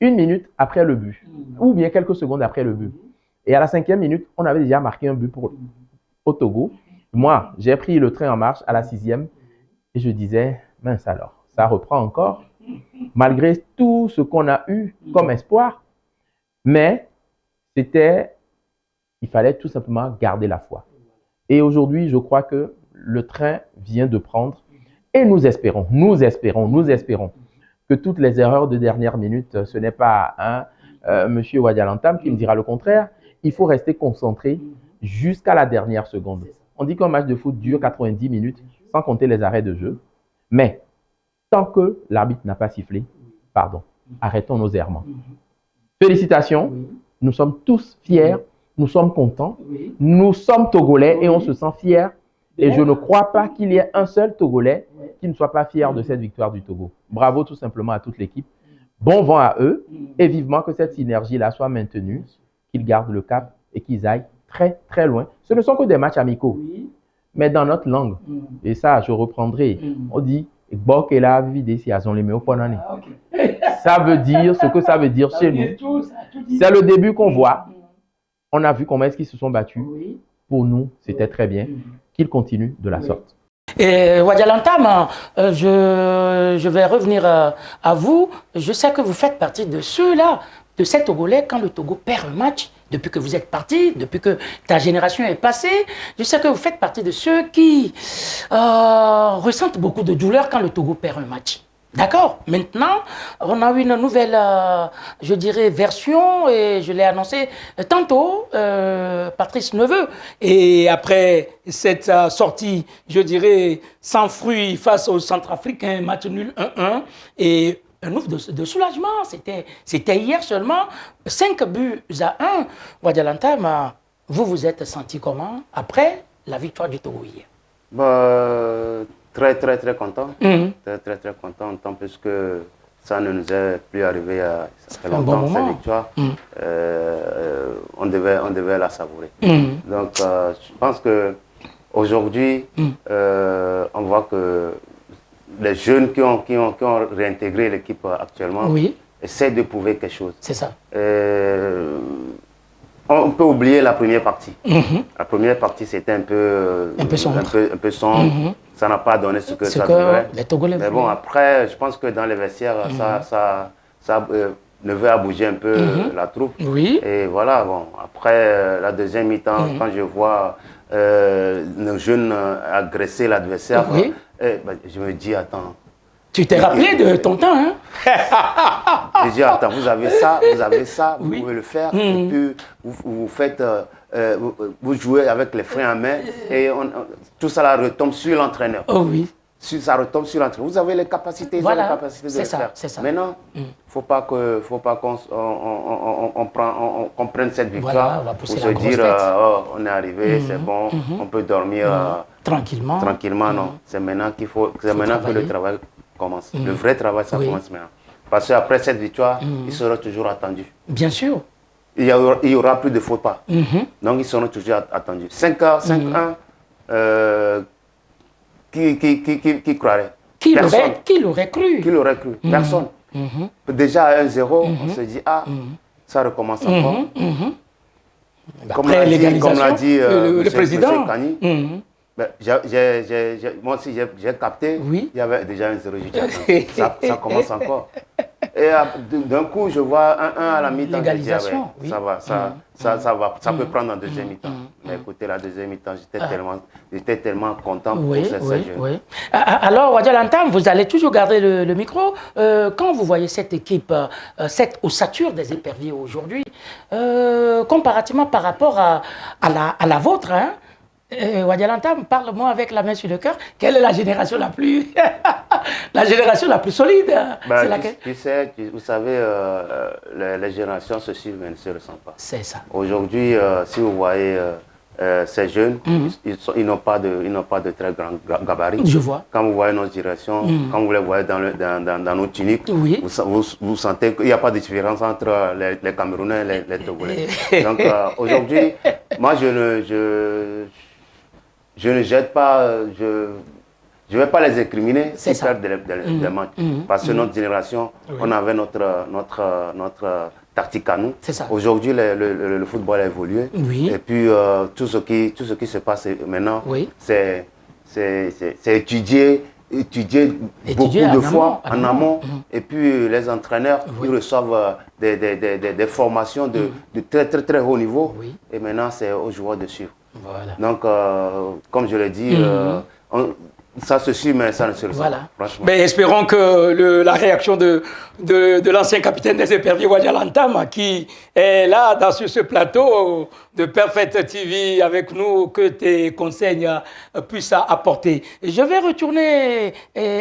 1 minute après le but ou bien quelques secondes après le but. Et à la 5e minute, on avait déjà marqué un but au Togo. Moi, j'ai pris le train en marche à la 6e et je disais, mince alors, ça reprend encore, malgré tout ce qu'on a eu comme espoir. Mais il fallait tout simplement garder la foi. Et aujourd'hui, je crois que le train vient de prendre et nous espérons que toutes les erreurs de dernière minute, ce n'est pas M. Wadialantam qui me dira le contraire. Il faut rester concentré jusqu'à la dernière seconde. On dit qu'un match de foot dure 90 minutes, sans compter les arrêts de jeu. Mais tant que l'arbitre n'a pas sifflé, arrêtons nos errements. Félicitations, nous sommes tous fiers, nous sommes contents, nous sommes Togolais et on se sent fiers. Et je ne crois pas qu'il y ait un seul Togolais qui ne soit pas fier de cette victoire du Togo. Bravo tout simplement à toute l'équipe. Bon vent à eux et vivement que cette synergie-là soit maintenue, qu'ils gardent le cap et qu'ils aillent très très loin. Ce ne sont que des matchs amicaux, mais dans notre langue, et ça je reprendrai, on dit ça veut dire ce que ça veut dire chez nous. C'est le début qu'on voit. On a vu comment est-ce qu'ils se sont battus. Pour nous, c'était très bien. Qu'ils continuent de la sorte. Et Wadialantam, je vais revenir à vous. Je sais que vous faites partie de ceux-là, de ces Togolais, quand le Togo perd un match, depuis que vous êtes parti, depuis que ta génération est passée, je sais que vous faites partie de ceux qui ressentent beaucoup de douleur quand le Togo perd un match. D'accord. Maintenant, on a eu une nouvelle, je dirais, version, et je l'ai annoncé tantôt, Patrice Neveu. Et après cette sortie, je dirais, sans fruit face aux Centrafricains, match nul 1-1, et un ouf de soulagement. C'était hier seulement, 5 buts à 1. Wadialantam, vous vous êtes senti comment après la victoire du Togo hier? Très, très, très content. Très, très, très content, tant plus que ça ne nous est plus arrivé ça fait longtemps, cette victoire. On devait la savourer. Donc, je pense qu'aujourd'hui, on voit que les jeunes qui ont réintégré l'équipe actuellement essaient de prouver quelque chose. C'est ça. On peut oublier la première partie. La première partie, c'était un peu sombre. Ça n'a pas donné ce que ça devrait. Mais bon, après, je pense que dans les vestiaires, ça Neveu a bougé un peu la troupe. Et voilà, bon, après la deuxième mi-temps, quand je vois nos jeunes agresser l'adversaire, je me dis, attends. Tu t'es rappelé de ton temps, hein? Je dis, attends, vous avez ça, vous pouvez le faire, et puis vous faites, vous jouez avec les freins à main, et tout ça là retombe sur l'entraîneur. Oh oui. Ça retombe sur l'entraîneur. Vous avez les capacités, de le faire. Maintenant, il ne faut pas qu'on prenne cette victoire pour se dire, on est arrivé, c'est bon, on peut dormir tranquillement. Tranquillement, non. C'est maintenant que le travail commence. Le vrai travail, ça commence maintenant. Parce qu'après cette victoire, ils seront toujours attendus. Bien sûr. Il y aura plus de faux pas. Donc, ils seront toujours attendus. 5-1, qui croirait? Qui l'aurait cru? Qui l'aurait cru? Personne. Déjà à 1-0, on se dit, ça recommence encore. Comme l'a dit le président. Kani, moi aussi, j'ai capté, il y avait déjà 1-0, ça commence encore. Et d'un coup, je vois 1-1 à la mi-temps. L'égalisation, ça peut prendre en deuxième mi-temps. Mais écoutez, la deuxième mi-temps, j'étais tellement content pour ces jeunes. Alors, Wadialantam, vous allez toujours garder le micro. Quand vous voyez cette équipe, cette ossature des éperviers aujourd'hui, comparativement par rapport à la vôtre, hein, Wadialantam, parle-moi avec la main sur le cœur. Quelle est la génération la plus solide? C'est laquelle? Tu sais, vous savez, les générations se suivent mais ne se ressemblent pas. C'est ça. Aujourd'hui, si vous voyez ces jeunes, ils n'ont pas de très grand gabarit. Je vois. Quand vous voyez nos directions, quand vous les voyez dans nos tuniques, vous sentez qu'il n'y a pas de différence entre les Camerounais et les Togolais. Donc aujourd'hui, moi je ne jette pas, je ne vais pas les incriminer s'ils perdent des matchs. Parce que notre génération, on avait notre tactique à nous. Aujourd'hui, le football a évolué. Et puis, tout ce qui se passe maintenant, c'est étudié beaucoup de fois en amont. Et puis, les entraîneurs, ils reçoivent des formations de très, très, très haut niveau. Et maintenant, c'est aux joueurs de suivre. Voilà. Donc, comme je l'ai dit, ça se suit, mais ça ne se ressent pas. Mais espérons que la réaction de l'ancien capitaine des éperviers, Wadja Lantama, qui est là, sur ce plateau de Perfect TV avec nous, que tes conseils puissent apporter. Je vais retourner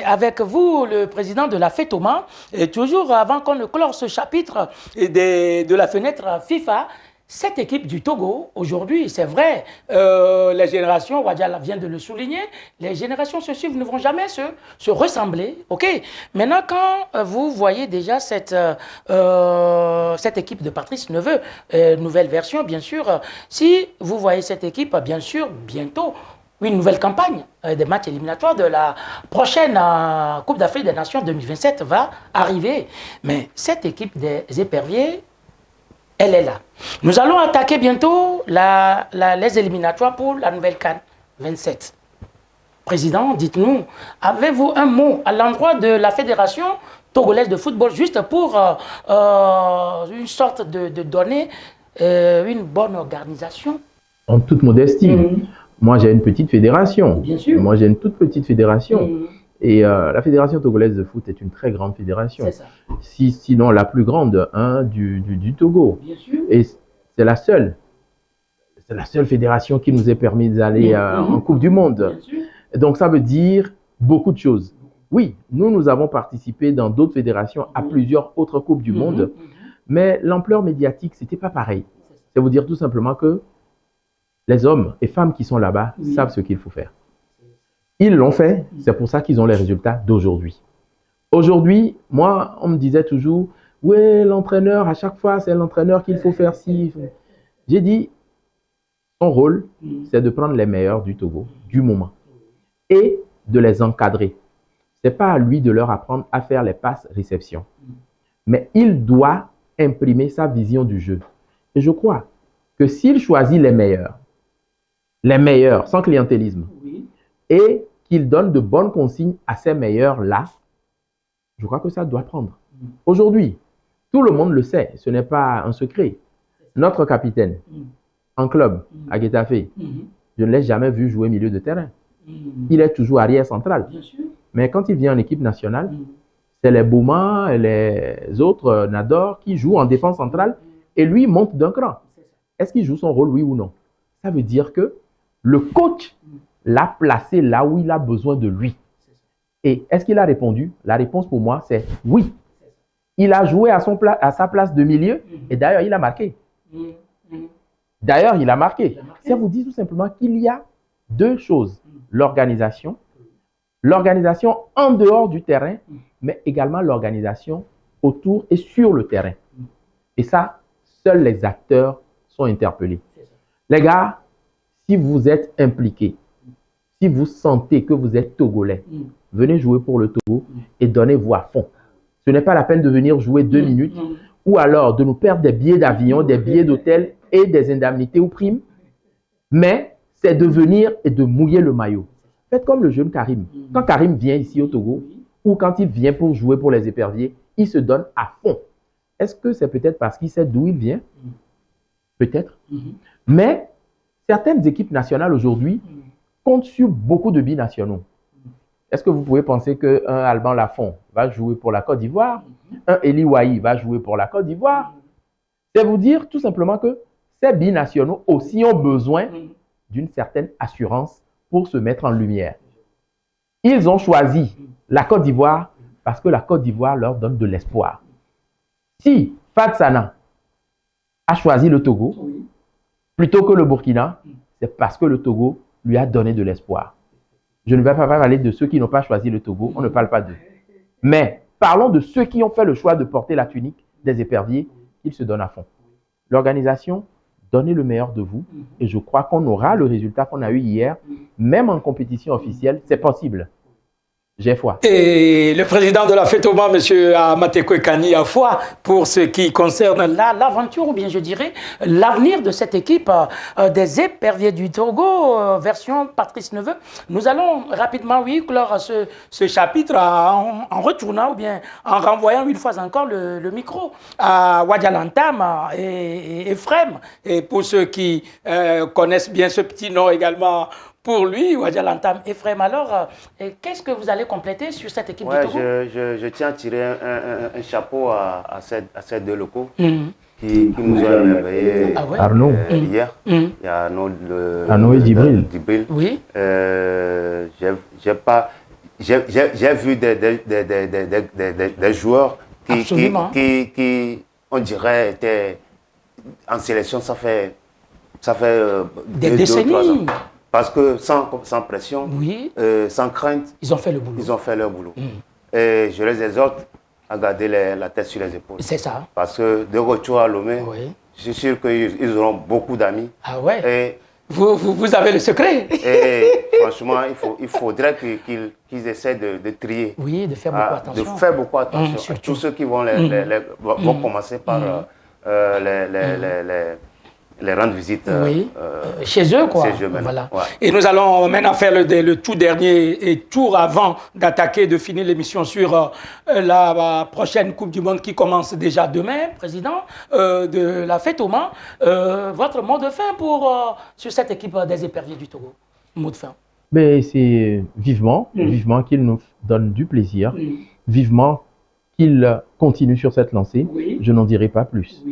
avec vous, le président de la FETOMA, et toujours avant qu'on ne clore ce chapitre de la fenêtre FIFA. Cette équipe du Togo, aujourd'hui, c'est vrai, les générations, Wadja vient de le souligner, les générations se suivent, ne vont jamais se ressembler. Ok. Maintenant, quand vous voyez déjà cette équipe de Patrice Neveu, nouvelle version, bien sûr, si vous voyez cette équipe, bien sûr, bientôt, une nouvelle campagne des matchs éliminatoires de la prochaine Coupe d'Afrique des Nations 2027 va arriver. Mais cette équipe des éperviers, elle est là. Nous allons attaquer bientôt les éliminatoires pour la nouvelle CAN 27. Président, dites-nous, avez-vous un mot à l'endroit de la Fédération togolaise de football, juste pour une sorte de donner une bonne organisation? En toute modestie, moi j'ai une petite fédération. Bien sûr. Moi j'ai une toute petite fédération. Et la Fédération togolaise de foot est une très grande fédération. C'est ça. Sinon la plus grande du Togo. Bien sûr. Et c'est la seule. C'est la seule fédération qui nous ait permis d'aller en Coupe du Monde. Bien sûr. Donc ça veut dire beaucoup de choses. Oui, nous avons participé dans d'autres fédérations à plusieurs autres Coupes du Monde. Mais l'ampleur médiatique, ce n'était pas pareil. C'est vous dire tout simplement que les hommes et femmes qui sont là-bas savent ce qu'il faut faire. Ils l'ont fait, c'est pour ça qu'ils ont les résultats d'aujourd'hui. Aujourd'hui, moi, on me disait toujours, ouais, l'entraîneur, à chaque fois, c'est l'entraîneur qu'il faut faire ci. J'ai dit, son rôle, c'est de prendre les meilleurs du Togo, du moment, et de les encadrer. Ce n'est pas à lui de leur apprendre à faire les passes réception. Mais il doit imprimer sa vision du jeu. Et je crois que s'il choisit les meilleurs, sans clientélisme, et qu'il donne de bonnes consignes à ces meilleurs-là, je crois que ça doit prendre. Aujourd'hui, tout le monde le sait, ce n'est pas un secret. Notre capitaine, en club, à Getafe, je ne l'ai jamais vu jouer milieu de terrain. Il est toujours arrière central. Mais quand il vient en équipe nationale, c'est les Bouma et les autres Nador qui jouent en défense centrale et lui monte d'un cran. Est-ce qu'il joue son rôle, oui ou non? Ça veut dire que le coach l'a placé là où il a besoin de lui. Et est-ce qu'il a répondu? La réponse pour moi, c'est oui. Il a joué à sa place de milieu et d'ailleurs, il a marqué. Ça vous dit tout simplement qu'il y a deux choses. L'organisation en dehors du terrain, mais également l'organisation autour et sur le terrain. Et ça, seuls les acteurs sont interpellés. Les gars, si vous êtes impliqués, si vous sentez que vous êtes Togolais, venez jouer pour le Togo et donnez-vous à fond. Ce n'est pas la peine de venir jouer 2 minutes ou alors de nous perdre des billets d'avion, des billets d'hôtel et des indemnités ou primes. Mais c'est de venir et de mouiller le maillot. Faites comme le jeune Karim. Quand Karim vient ici au Togo ou quand il vient pour jouer pour les éperviers, il se donne à fond. Est-ce que c'est peut-être parce qu'il sait d'où il vient? Peut-être. Mais certaines équipes nationales aujourd'hui comptent sur beaucoup de binationaux. Est-ce que vous pouvez penser qu'un Alban Lafont va jouer pour la Côte d'Ivoire? Un Eli Wahi va jouer pour la Côte d'Ivoire? C'est vous dire tout simplement que ces binationaux aussi ont besoin d'une certaine assurance pour se mettre en lumière. Ils ont choisi la Côte d'Ivoire parce que la Côte d'Ivoire leur donne de l'espoir. Si Fatsana a choisi le Togo plutôt que le Burkina, c'est parce que le Togo lui a donné de l'espoir. Je ne vais pas parler de ceux qui n'ont pas choisi le Togo, on ne parle pas d'eux. Mais parlons de ceux qui ont fait le choix de porter la tunique des éperviers, ils se donnent à fond. L'organisation, donnez le meilleur de vous et je crois qu'on aura le résultat qu'on a eu hier, même en compétition officielle, c'est possible. J'ai foi. Et le président de la FETOMA, M. Amatekwe Kani, a foi pour ce qui concerne l'aventure, ou bien je dirais l'avenir de cette équipe des éperviers du Togo, version Patrice Neveu. Nous allons rapidement, oui, clore ce chapitre en retournant, ou bien en renvoyant une fois encore le micro à Wadjalantam et Ephraim. Et pour ceux qui connaissent bien ce petit nom également, pour lui, Wadjalantam, Ephraim, alors, qu'est-ce que vous allez compléter sur cette équipe du Togo? Je tiens à tirer un chapeau à ces deux locaux qui nous ont émerveillés Arnaud. Hier. Il y a Arnaud et Djibril. Oui. J'ai vu des joueurs qui, on dirait, étaient en sélection, ça fait des décennies. 2 ou 3 ans. Parce que sans pression, sans crainte, ils ont fait le boulot. Ils ont fait leur boulot. Et je les exhorte à garder la tête sur les épaules. C'est ça. Parce que de retour à Lomé, je suis sûr qu'ils auront beaucoup d'amis. Ah ouais. Et vous avez le secret. Et franchement, il faudrait qu'ils essaient de trier. Oui, de faire beaucoup attention. De faire beaucoup attention. Tous ceux qui vont, vont commencer par les rendre visite chez eux, quoi. Chez eux même. Voilà. Ouais. Et nous allons maintenant faire le tout dernier tour avant d'attaquer, de finir l'émission sur la prochaine Coupe du Monde qui commence déjà demain, président de la FETOMA. Votre mot de fin sur cette équipe des éperviers du Togo? Mot de fin. Mais c'est vivement qu'ils nous donnent du plaisir, vivement qu'ils continuent sur cette lancée. Je n'en dirai pas plus.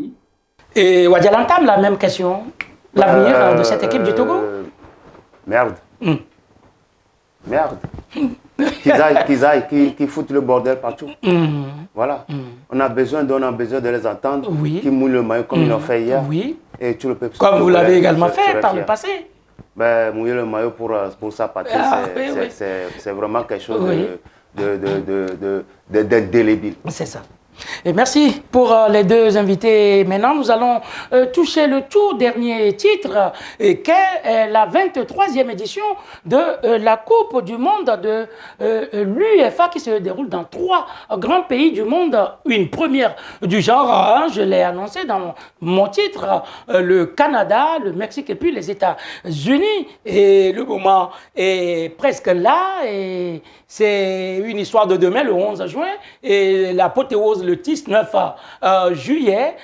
Et Wadjalantam, la même question. L'avenir de cette équipe du Togo? Merde. Merde. Qu'ils foutent le bordel partout. Voilà. On a besoin de les entendre. Qui mouillent le maillot comme ils l'ont fait hier. Et tout le peuple. Comme vous l'avez également fait par le passé. Ben, mouiller le maillot pour sa patrie, c'est vraiment quelque chose d'indélébile. C'est ça. Et merci pour les deux invités. Maintenant, nous allons toucher le tout dernier titre, qui est la 23e édition de la Coupe du Monde de l'UEFA qui se déroule dans 3 grands pays du monde. Une première du genre, je l'ai annoncé dans mon titre, le Canada, le Mexique et puis les États-Unis. Et le moment est presque là. Et c'est une histoire de demain, le 11 juin. Et l'apothéose, le 19 juillet,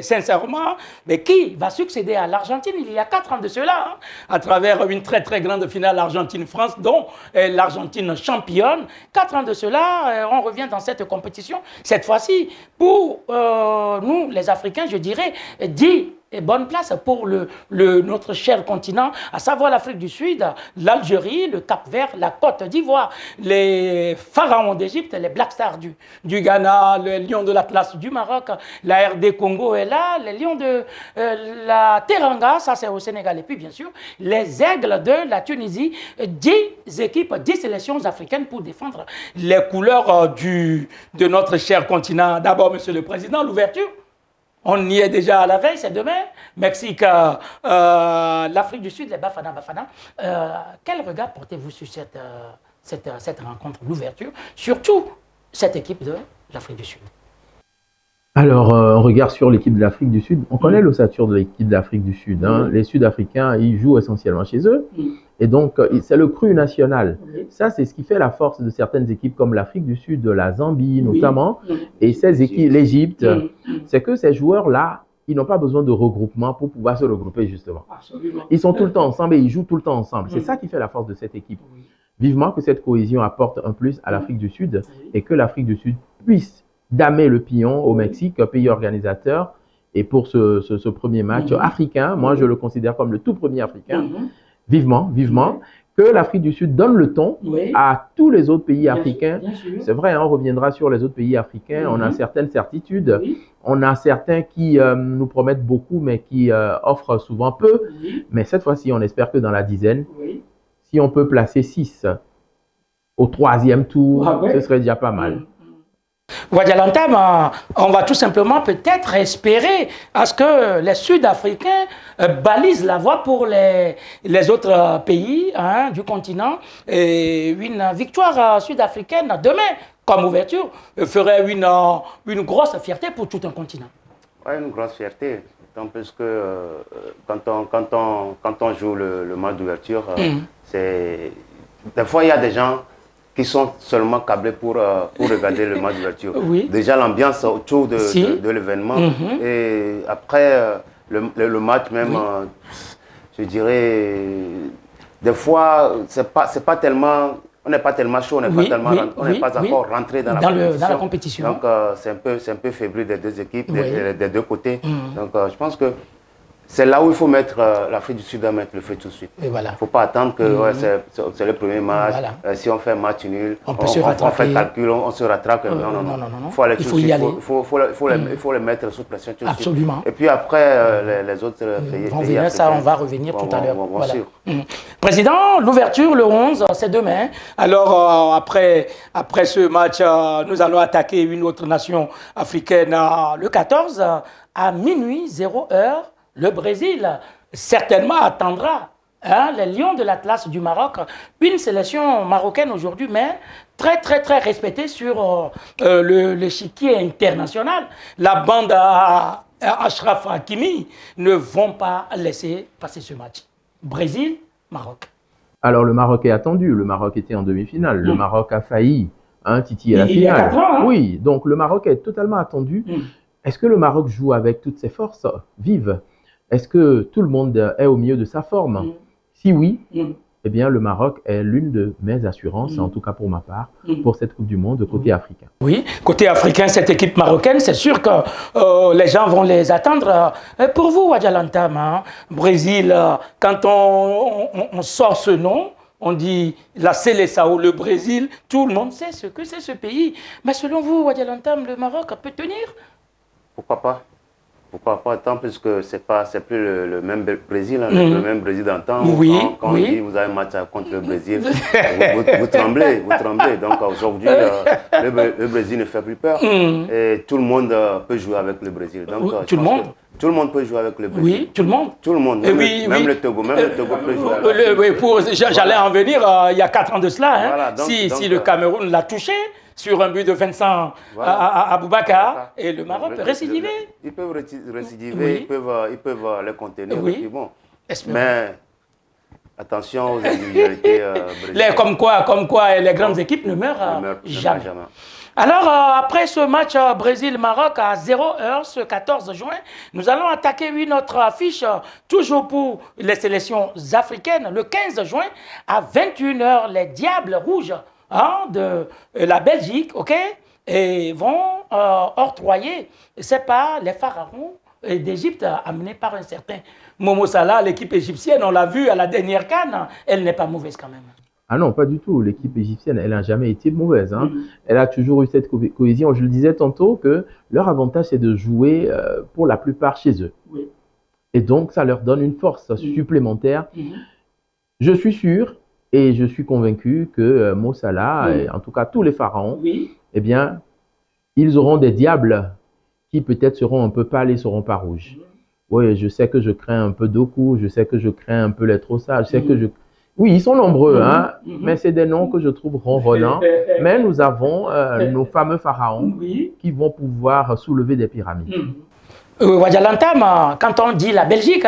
sincèrement, mais qui va succéder à l'Argentine il y a 4 ans de cela, à travers une très très grande finale Argentine-France, dont l'Argentine championne. 4 ans de cela, on revient dans cette compétition. Cette fois-ci, pour nous, les Africains, je dirais, 10 et bonne place pour notre cher continent, à savoir l'Afrique du Sud, l'Algérie, le Cap-Vert, la Côte d'Ivoire, les pharaons d'Égypte, les Black Stars du Ghana, les Lions de l'Atlas du Maroc, la RD Congo est là, les Lions de la Teranga, ça c'est au Sénégal, et puis bien sûr, les Aigles de la Tunisie, 10 équipes, 10 sélections africaines pour défendre les couleurs de notre cher continent. D'abord, Monsieur le Président, l'ouverture. On y est déjà à la veille, c'est demain. Mexique, l'Afrique du Sud, les Bafana. Quel regard portez-vous sur cette rencontre, l'ouverture, surtout cette équipe de l'Afrique du Sud? Alors, on regarde sur l'équipe de l'Afrique du Sud. On connaît l'ossature de l'équipe de l'Afrique du Sud. Les Sud-Africains, ils jouent essentiellement chez eux. Et donc, c'est le cru national. Ça, c'est ce qui fait la force de certaines équipes comme l'Afrique du Sud, de la Zambie notamment, et ces équipes, l'Égypte. C'est que ces joueurs-là, ils n'ont pas besoin de regroupement pour pouvoir se regrouper, justement. Absolument. Ils sont tout le temps ensemble et ils jouent tout le temps ensemble. C'est ça qui fait la force de cette équipe. Vivement que cette cohésion apporte un plus à l'Afrique du Sud et que l'Afrique du Sud puisse damer le pion au Mexique, pays organisateur. Et pour ce premier match africain, moi je le considère comme le tout premier africain, vivement, que l'Afrique du Sud donne le ton à tous les autres pays africains. C'est vrai, on reviendra sur les autres pays africains. On a certaines certitudes. On a certains qui nous promettent beaucoup, mais qui offrent souvent peu. Mais cette fois-ci, on espère que dans la dizaine, si on peut placer 6 au 3e tour, ce serait déjà pas mal. Wadialantam, on va tout simplement peut-être espérer à ce que les Sud-Africains balisent la voie pour les autres pays du continent. Et une victoire sud-africaine demain, comme ouverture, ferait une grosse fierté pour tout un continent. Oui, une grosse fierté. Tant plus que quand on joue le match d'ouverture, des fois il y a des gens qui sont seulement câblés pour regarder le match d'ouverture. Déjà l'ambiance autour de l'événement. Et après le match même, je dirais, des fois, c'est pas tellement, on n'est pas tellement chaud, on n'est pas encore rentré dans la compétition. Donc c'est un peu fébrile des deux équipes, des deux côtés. Donc je pense que c'est là où il faut mettre l'Afrique du Sud à mettre le feu tout de suite. Il ne faut pas attendre que c'est le premier match. Si on fait un match nul, on fait le calcul, on se rattrape. Non. Il faut aller tout de suite. Il faut les mettre sous pression tout de suite. Absolument. Et puis après, les autres pays ça, on va revenir tout à l'heure. Président, l'ouverture, le 11, c'est demain. Alors, après ce match, nous allons attaquer une autre nation africaine le 14 à minuit, 0 heure. Le Brésil, certainement, attendra les Lions de l'Atlas du Maroc, une sélection marocaine aujourd'hui, mais très, très, très respectée sur l'échiquier international. La bande à Achraf Hakimi ne vont pas laisser passer ce match. Brésil-Maroc. Alors, le Maroc est attendu. Le Maroc était en demi-finale. Le Maroc a failli titiller la finale. Il y a 4 ans, Oui, donc le Maroc est totalement attendu. Est-ce que le Maroc joue avec toutes ses forces vives? Est-ce que tout le monde est au milieu de sa forme? Si oui, eh bien, le Maroc est l'une de mes assurances, en tout cas pour ma part, pour cette Coupe du Monde côté africain. Oui, côté africain, cette équipe marocaine, c'est sûr que les gens vont les attendre. Pour vous, Wadialantam, Brésil, quand on sort ce nom, on dit la Seleção, le Brésil, tout le monde sait ce que c'est ce pays. Mais selon vous, Wadialantam, le Maroc peut tenir? Pourquoi pas? Pourquoi pas, tant plus que c'est plus le même Brésil, le même Brésil d'antan. Quand on dit vous avez un match contre le Brésil, vous tremblez. Donc aujourd'hui, le Brésil ne fait plus peur. Et tout le monde peut jouer avec le Brésil. Donc, tout le monde? Tout le monde peut jouer avec le Brésil. Oui, tout le monde. Tout le monde, même le Togo peut jouer avec le Brésil. J'allais en venir il y a 4 ans de cela. Voilà, si le Cameroun l'a touché, sur un but de Vincent à Boubacar, et le Maroc peut récidiver. Ils peuvent récidiver, ils peuvent les contenir. Bon. Mais attention aux individualités brésiliennes. Comme quoi les grandes équipes ne meurent jamais. Alors, après ce match Brésil-Maroc à 0h, ce 14 juin, nous allons attaquer une autre affiche, toujours pour les sélections africaines, le 15 juin, à 21h, les Diables Rouges de la Belgique, et vont octroyer, c'est pas les pharaons d'Égypte amenés par un certain Momo Salah, l'équipe égyptienne, on l'a vu à la dernière CAN, elle n'est pas mauvaise quand même. Ah non, pas du tout. L'équipe égyptienne, elle n'a jamais été mauvaise. Elle a toujours eu cette cohésion. Je le disais tantôt que leur avantage, c'est de jouer pour la plupart chez eux. Et donc, ça leur donne une force supplémentaire. Je suis sûr et je suis convaincu que Mo Salah, et en tout cas tous les pharaons, eh bien, ils auront des diables qui peut-être seront un peu pâles et seront pas rouges. Oui, je sais que je crains un peu Doku, je sais que je crains un peu les Trossards, je sais que je... Oui, ils sont nombreux, mais c'est des noms que je trouve ronronnants. Mais nous avons nos fameux pharaons qui vont pouvoir soulever des pyramides. Wadialantam, quand on dit la Belgique,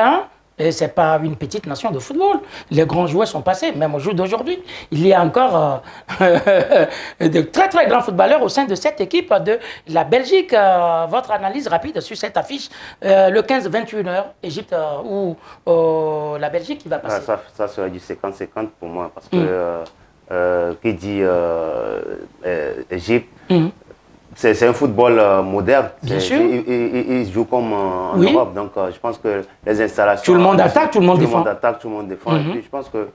ce n'est pas une petite nation de football. Les grands joueurs sont passés, même au jour d'aujourd'hui. Il y a encore de très très grands footballeurs au sein de cette équipe de la Belgique. Votre analyse rapide sur cette affiche, le 15-21h, Égypte ou la Belgique qui va passer. Ça serait du 50-50 pour moi, parce que qui dit Égypte, c'est un football moderne. Bien sûr. Ils jouent comme en Europe. Donc, je pense que les installations... Tout le monde attaque, tout le monde défend. Tout le monde attaque, tout le monde défend. Et puis, je pense que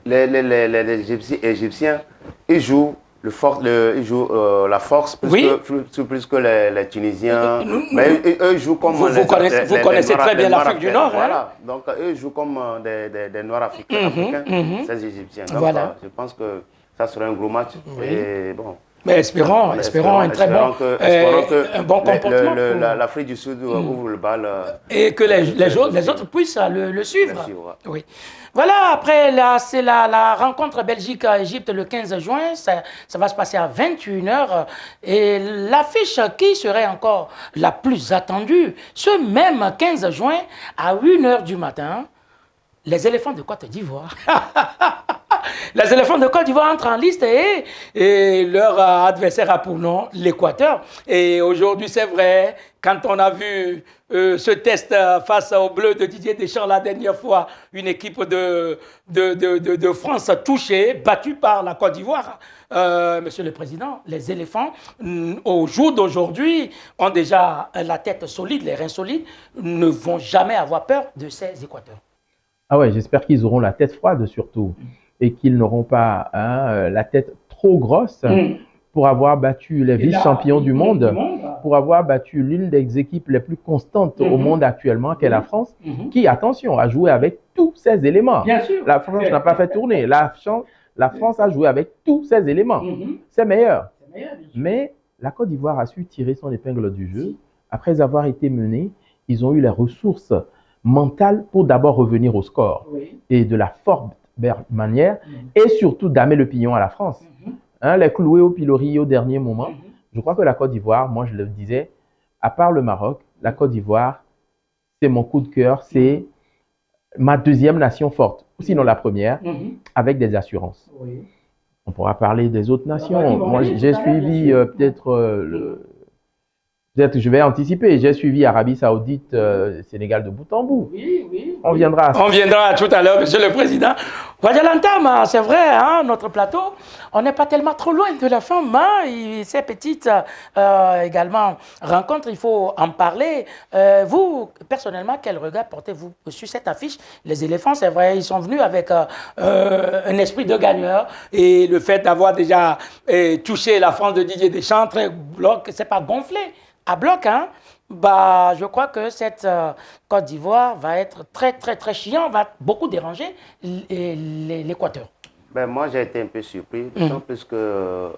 les Égyptiens, ils jouent la force plus que les Tunisiens. Mais eux jouent comme vous connaissez très bien l'Afrique du Nord. Voilà. Donc, eux jouent comme des Noirs africains, ces Égyptiens. Donc, je pense que ça sera un gros match. Et bon. Mais espérons un très bon comportement. L'Afrique du Sud ouvre le bal. Et que les autres puissent le suivre. Oui. Voilà, après, c'est la rencontre Belgique-Égypte le 15 juin. Ça va se passer à 21h. Et l'affiche qui serait encore la plus attendue, ce même 15 juin, à 1h du matin, les éléphants de Côte d'Ivoire. Les éléphants de Côte d'Ivoire entrent en liste et leur adversaire a pour nom l'Équateur. Et aujourd'hui, c'est vrai, quand on a vu ce test face aux Bleus de Didier Deschamps la dernière fois, une équipe de France touchée, battue par la Côte d'Ivoire, Monsieur le Président, les éléphants, au jour d'aujourd'hui, ont déjà la tête solide, les reins solides, ne vont jamais avoir peur de ces Équateurs. Ah ouais, j'espère qu'ils auront la tête froide surtout. Et qu'ils n'auront pas la tête trop grosse pour avoir battu les vice-champions du monde, pour avoir battu l'une des équipes les plus constantes au monde actuellement, qu'est la France, qui, attention, a joué avec tous ses éléments. Bien sûr. La France n'a pas fait tourner. La France a joué avec tous ses éléments. C'est meilleur. Mais la Côte d'Ivoire a su tirer son épingle du jeu. Après avoir été menée, ils ont eu les ressources mentales pour d'abord revenir au score et de la forme manière et surtout damer le pignon à la France. Les clouer au pilori au dernier moment. Je crois que la Côte d'Ivoire, moi je le disais, à part le Maroc, la Côte d'Ivoire, c'est mon coup de cœur, c'est ma deuxième nation forte, ou sinon la première, avec des assurances. On pourra parler des autres nations. Moi j'ai suivi peut-être je vais anticiper. J'ai suivi Arabie Saoudite, Sénégal de bout en bout. Oui. On viendra tout à l'heure, Monsieur le Président. Wajalantam, c'est vrai, hein, notre plateau, on n'est pas tellement trop loin de la femme. Ces petites également rencontres, il faut en parler. Vous, personnellement, quel regard portez-vous sur cette affiche? Les éléphants, c'est vrai, ils sont venus avec un esprit de gagneur. Et le fait d'avoir déjà touché la France de Didier Deschamps, très bloc, c'est pas gonflé. À bloc, hein, je crois que cette Côte d'Ivoire va être très, très, très chiant, va beaucoup déranger l'Équateur. Moi, j'ai été un peu surpris, d'autant plus que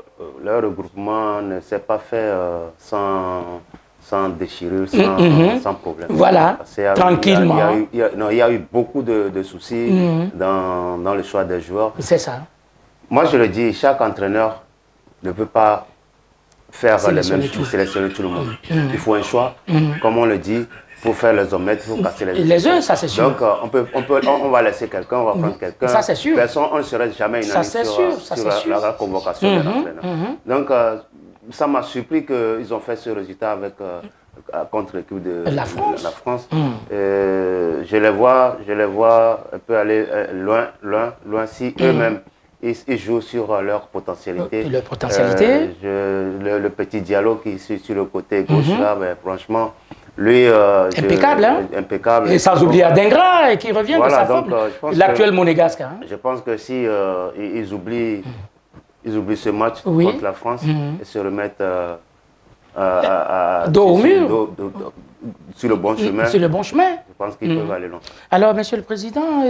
leur regroupement ne s'est pas fait sans déchirure, sans problème. Voilà, tranquillement. Il y a eu beaucoup de soucis dans le choix des joueurs. C'est ça. Moi, je le dis, chaque entraîneur ne peut pas faire les mêmes choses, sélectionner tout le monde. Il faut un choix, comme on le dit, pour faire les omelettes, pour casser les œufs, ça c'est sûr. Donc on va laisser quelqu'un, on va prendre quelqu'un. Ça c'est sûr. Personne, on ne serait jamais unanime sur la convocation de l'entraîneur. Donc ça m'a surpris qu'ils ont fait ce résultat avec contre l'équipe de la France. Je les vois un peu aller loin si eux-mêmes ils jouent sur leur potentialité. Leur potentialité. Le petit dialogue qui est sur le côté gauche, là, franchement, lui... impeccable, impeccable. Et sans oublier Adingra, qui revient de sa forme. L'actuel monégasque. Je pense que si ils oublient ce match contre la France et se remettent dos au mur. Sur le bon chemin. Sur le bon chemin. Je pense qu'ils peuvent aller loin. Alors, Monsieur le Président,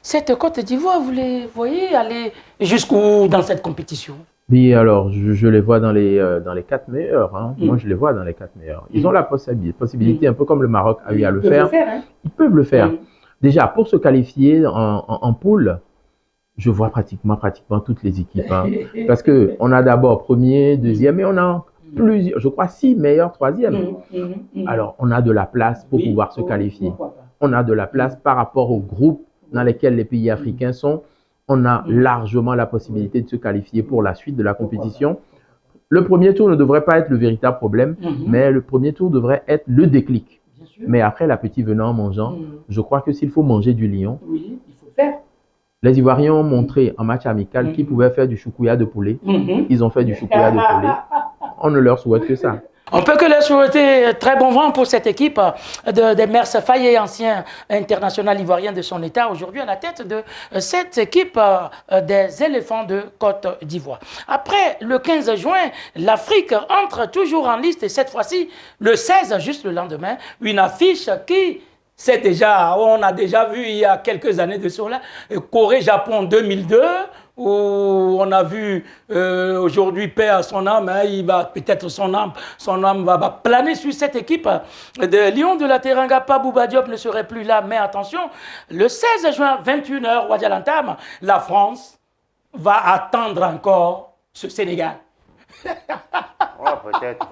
cette Côte d'Ivoire, vous les voyez aller jusqu'où dans cette compétition? Oui, alors je les vois dans les 4 meilleurs. Hein. Moi, je les vois dans les 4 meilleurs. Ils ont la possibilité, un peu comme le Maroc a eu à le faire. Ils peuvent le faire. Déjà, pour se qualifier en poule, je vois pratiquement toutes les équipes. Hein. Parce qu'on a d'abord premier, deuxième, et on a plusieurs, je crois 6 meilleurs troisièmes. Alors, on a de la place pour pouvoir se qualifier. On a de la place par rapport aux groupes dans lesquels les pays africains sont. On a largement la possibilité de se qualifier pour la suite de la compétition. Le premier tour ne devrait pas être le véritable problème, mais le premier tour devrait être le déclic. Mais après, l'appétit venant en mangeant, je crois que s'il faut manger du lion, il faut faire. Les Ivoiriens ont montré en match amical qu'ils pouvaient faire du choukouya de poulet. Ils ont fait du choukouya de poulet. On ne leur souhaite que ça. On peut que leur souhaiter très bon vent pour cette équipe de Mers Faye, ancien international ivoirien de son état, aujourd'hui à la tête de cette équipe des éléphants de Côte d'Ivoire. Après le 15 juin, l'Afrique entre toujours en liste et cette fois-ci, le 16, juste le lendemain, une affiche qui... on a déjà vu il y a quelques années de cela, Corée-Japon 2002, où on a vu aujourd'hui paix à son âme, hein, il va peut-être son âme va planer sur cette équipe de Lions de la Teranga. Bouba Diop ne serait plus là, mais attention, le 16 juin, 21h, Ouadjalantam, la France va attendre encore ce Sénégal. Peut-être.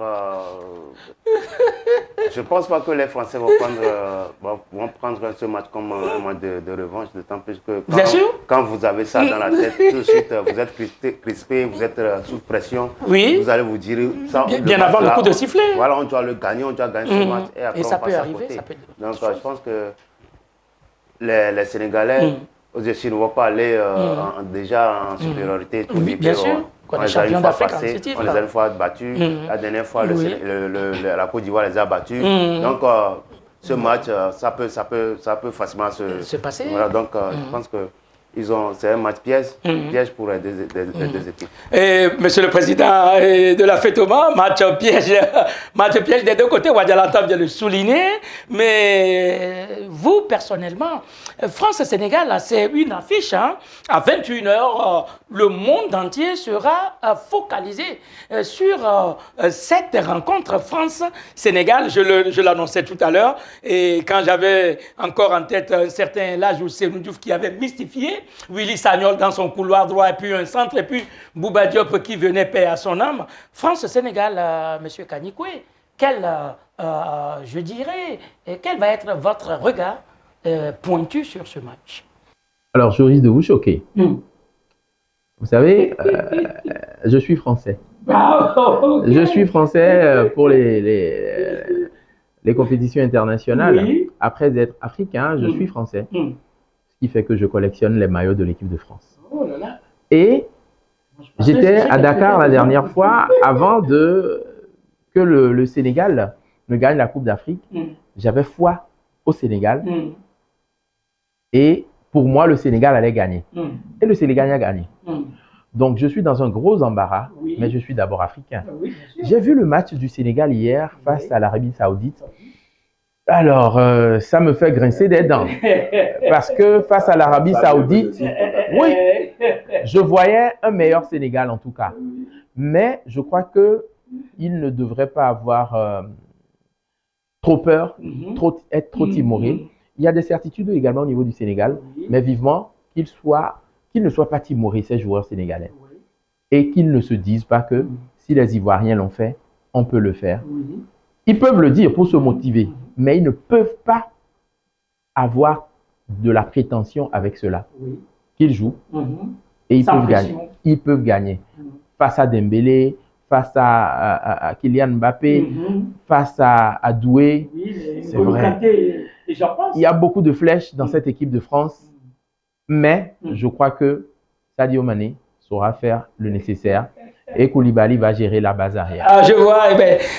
Je ne pense pas que les Français vont prendre ce match comme un match de revanche, d'autant plus que quand vous avez ça dans la tête, tout de suite, vous êtes crispé, vous êtes sous pression. Oui. Vous allez vous dire... Bien avant le coup de sifflet. Voilà, on doit le gagner, ce match. Et après, ça on passe peut à arriver. côté. Ça peut... Donc, je pense que les Sénégalais, aussi, ne vont pas aller déjà en supériorité. Oui, bien sûr. On les a une fois passés, on les a une fois battus. La dernière fois, la Côte d'Ivoire les a battus. Donc, ce match, ça peut facilement se passer. Voilà, donc, je pense que c'est un match piège pour les deux équipes. Et, Monsieur le Président de la FETOMA, match piège des deux côtés, Ouadjalantam vient de le souligner, mais vous, personnellement, France-Sénégal, c'est une affiche, hein, à 21h, le monde entier sera focalisé sur cette rencontre France-Sénégal, je l'annonçais tout à l'heure, et quand j'avais encore en tête un certain Lajou Seydou Diouf qui avait mystifié Willy Sagnol dans son couloir droit, et puis un centre, et puis Bouba Diop qui venait paix à son âme. France-Sénégal, Monsieur Kanikoué, quel va être votre regard pointu sur ce match? Alors, je risque de vous choquer. Vous savez, je suis français. Okay. Je suis français pour les compétitions internationales. Oui. Après être africain, je suis français. Ce qui fait que je collectionne les maillots de l'équipe de France. Oh là là. Et j'étais à Dakar la dernière fois, avant que le Sénégal ne gagne la Coupe d'Afrique. J'avais foi au Sénégal. Et pour moi, le Sénégal allait gagner. Et le Sénégal a gagné. Donc, je suis dans un gros embarras, mais je suis d'abord africain. J'ai vu le match du Sénégal hier face à l'Arabie Saoudite. Alors, ça me fait grincer des dents. Parce que face à l'Arabie Saoudite, oui, je voyais un meilleur Sénégal en tout cas. Mais je crois qu'il ne devrait pas avoir trop peur, être trop timoré. Il y a des certitudes également au niveau du Sénégal, mais vivement qu'ils ne soient pas timorés, ces joueurs sénégalais. Et qu'ils ne se disent pas que si les Ivoiriens l'ont fait, on peut le faire. Ils peuvent le dire pour se motiver, mais ils ne peuvent pas avoir de la prétention avec cela. Qu'ils jouent et ils peuvent gagner. Ils peuvent gagner. Face à Dembélé, face à Kylian Mbappé, face à Doué. C'est vrai. Il y a beaucoup de flèches dans cette équipe de France, mais je crois que Sadio Mané saura faire le nécessaire. Et Koulibaly va gérer la base arrière. Ah, je vois,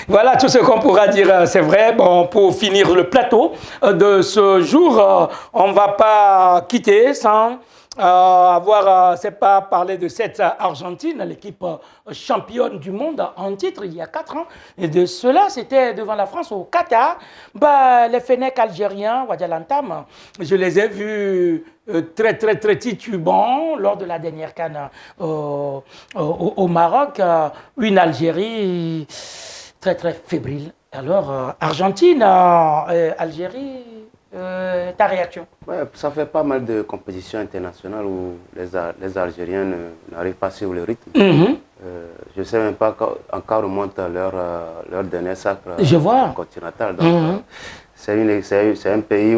voilà tout ce qu'on pourra dire, c'est vrai. Bon, pour finir le plateau de ce jour, on ne va pas quitter sans c'est pas parler de cette Argentine, l'équipe championne du monde en titre il y a 4 ans. Et de cela, c'était devant la France au Qatar. Les Fennecs algériens, Ouadjalantam, je les ai vus très titubants lors de la dernière CAN au Maroc. Une Algérie très fébrile. Alors, Argentine, Algérie... ta réaction? Ça fait pas mal de compétitions internationales où les Algériens n'arrivent pas à suivre le rythme. Je ne sais même pas encore remonte leur dernier sacre continental. Donc, c'est un pays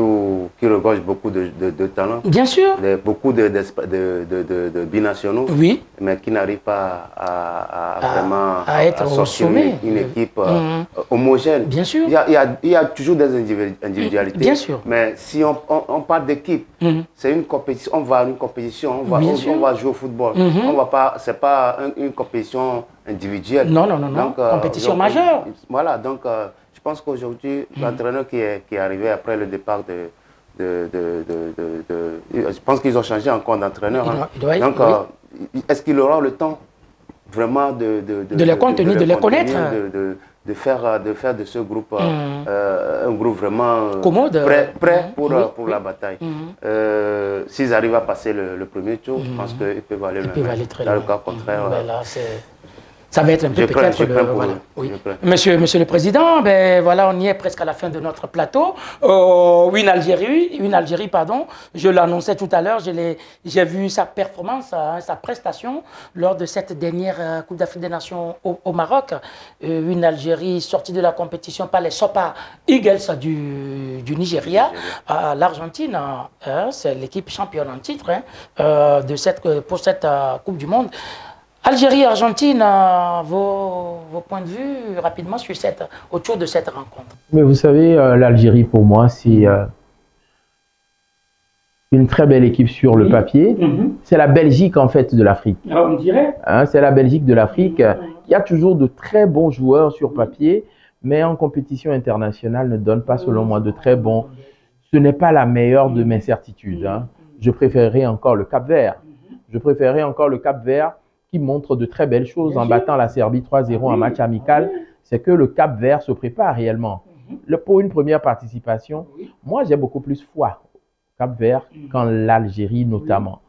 qui regorge beaucoup de talents. Bien sûr. Beaucoup de binationaux. Oui. Mais qui n'arrivent pas à être au sommet. Une équipe homogène. Bien sûr. Il y a toujours des individualités. Bien sûr. Mais si on parle d'équipe, c'est une compétition. On va à une compétition, on va jouer au football. C'est pas une compétition individuelle. Non. Compétition majeure. Voilà, donc je pense qu'aujourd'hui, l'entraîneur qui est arrivé après le départ je pense qu'ils ont changé encore d'entraîneur. Donc, est-ce qu'il aura le temps vraiment de les contenir, de les connaître, de faire de ce groupe un groupe vraiment commode, prêt pour la bataille. S'ils arrivent à passer le premier tour, je pense qu'ils peuvent aller très loin. Dans le cas contraire, ça va être un peu peut-être voilà. Monsieur le Président, ben voilà, on y est presque à la fin de notre plateau. Une Algérie, pardon. Je l'annonçais tout à l'heure, j'ai vu sa performance, sa prestation lors de cette dernière Coupe d'Afrique des Nations au Maroc. Une Algérie sortie de la compétition par les Super Eagles du Nigeria. L'Argentine, c'est l'équipe championne en titre pour cette Coupe du Monde. Algérie, Argentine, vos points de vue rapidement autour de cette rencontre. Mais vous savez, l'Algérie pour moi, c'est une très belle équipe sur le papier. C'est la Belgique en fait de l'Afrique. On dirait. C'est la Belgique de l'Afrique. Il y a toujours de très bons joueurs sur papier, mais en compétition internationale ne donne pas selon moi de très bons. Ce n'est pas la meilleure de mes certitudes. Je préférerais encore le Cap-Vert. Qui montre de très belles choses en battant la Serbie 3-0 en match amical, c'est que le Cap-Vert se prépare réellement. Pour une première participation, moi j'ai beaucoup plus foi au Cap-Vert qu'en l'Algérie notamment.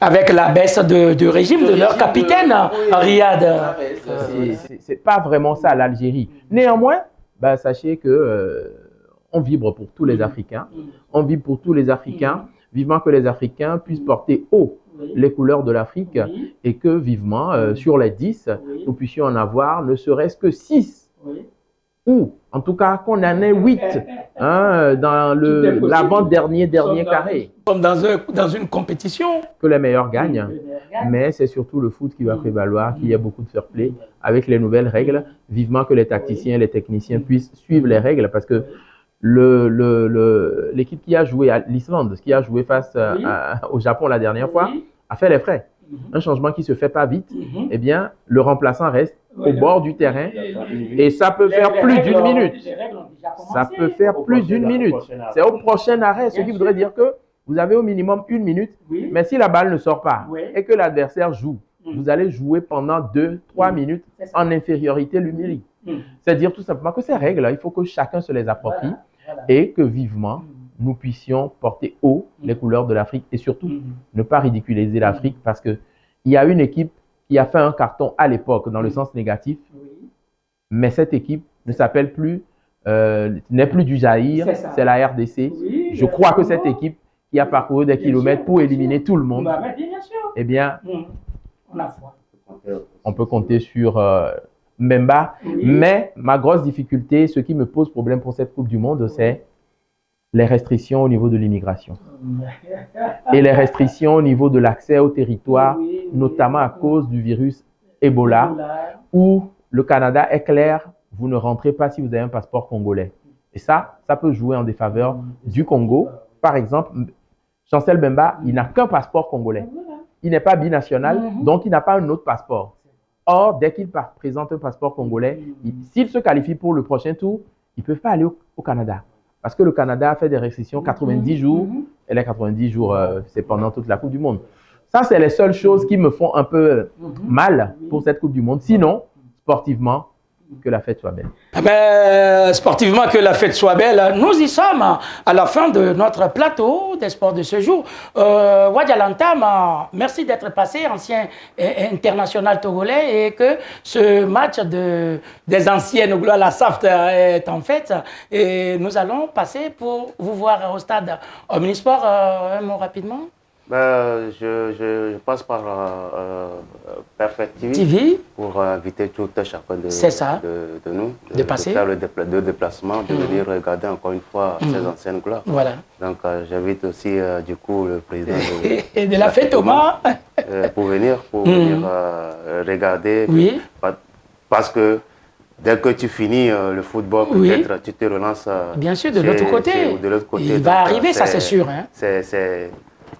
Avec la baisse de régime de leur capitaine, Riyad. C'est pas vraiment ça l'Algérie. Néanmoins, sachez que on vibre pour tous les Africains. Vivement que les Africains puissent porter haut les couleurs de l'Afrique et que vivement, sur les 10, nous puissions en avoir ne serait-ce que 6. Ou, en tout cas, qu'on en ait 8 dans l'avant-dernier carré. Comme dans une compétition. Que les meilleurs gagnent. Mais c'est surtout le foot qui va prévaloir, qu'il y ait beaucoup de fair play avec les nouvelles règles. Vivement que les tacticiens et les techniciens puissent suivre les règles parce que l'équipe qui a joué à l'Islande, qui a joué face au Japon la dernière fois, a fait les frais. Un changement qui ne se fait pas vite, eh bien, le remplaçant reste au bord du terrain et ça peut faire plus d'une minute. C'est au prochain arrêt, ce qui voudrait dire que vous avez au minimum 1 minute, mais si la balle ne sort pas et que l'adversaire joue, vous allez jouer pendant 2-3 minutes en infériorité numérique. C'est-à-dire tout simplement que ces règles, il faut que chacun se les approprie et que vivement, nous puissions porter haut les couleurs de l'Afrique et surtout ne pas ridiculiser l'Afrique parce qu'il y a une équipe qui a fait un carton à l'époque dans le sens négatif, mais cette équipe ne s'appelle plus, n'est plus du Zaïre, c'est la RDC. Je crois que cette équipe qui a parcouru des kilomètres pour éliminer tout le monde, eh bien, on peut compter sur Mbemba. Mais ma grosse difficulté, ce qui me pose problème pour cette Coupe du Monde, c'est les restrictions au niveau de l'immigration et les restrictions au niveau de l'accès au territoire, notamment à cause du virus Ebola, où le Canada est clair, vous ne rentrez pas si vous avez un passeport congolais. Et ça peut jouer en défaveur du Congo. Par exemple, Chancel Mbemba, il n'a qu'un passeport congolais. Il n'est pas binational, donc il n'a pas un autre passeport. Or, dès qu'il présente un passeport congolais, s'il se qualifie pour le prochain tour, il ne peut pas aller au Canada. Parce que le Canada a fait des restrictions 90 jours, et les 90 jours, c'est pendant toute la Coupe du Monde. Ça, c'est les seules choses qui me font un peu mal pour cette Coupe du Monde. Sinon, sportivement, que la fête soit belle. Sportivement, que la fête soit belle. Nous y sommes à la fin de notre plateau des sports de ce jour. Wadialantam, merci d'être passé, ancien international togolais, et que ce match des anciennes gloires, la SAFT, est en fait. Et nous allons passer pour vous voir au stade Omnisport. Un mot rapidement. Je passe par Perfect TV pour inviter tout chacun de nous de passer, faire le déplacement, de venir regarder encore une fois ces anciennes gloires. Voilà. Donc j'invite aussi du coup le président de la fête Thomas pour venir regarder. Oui. Parce que dès que tu finis le football, peut-être tu te relances. Bien sûr, de l'autre côté. Il va arriver, ça c'est sûr. Hein.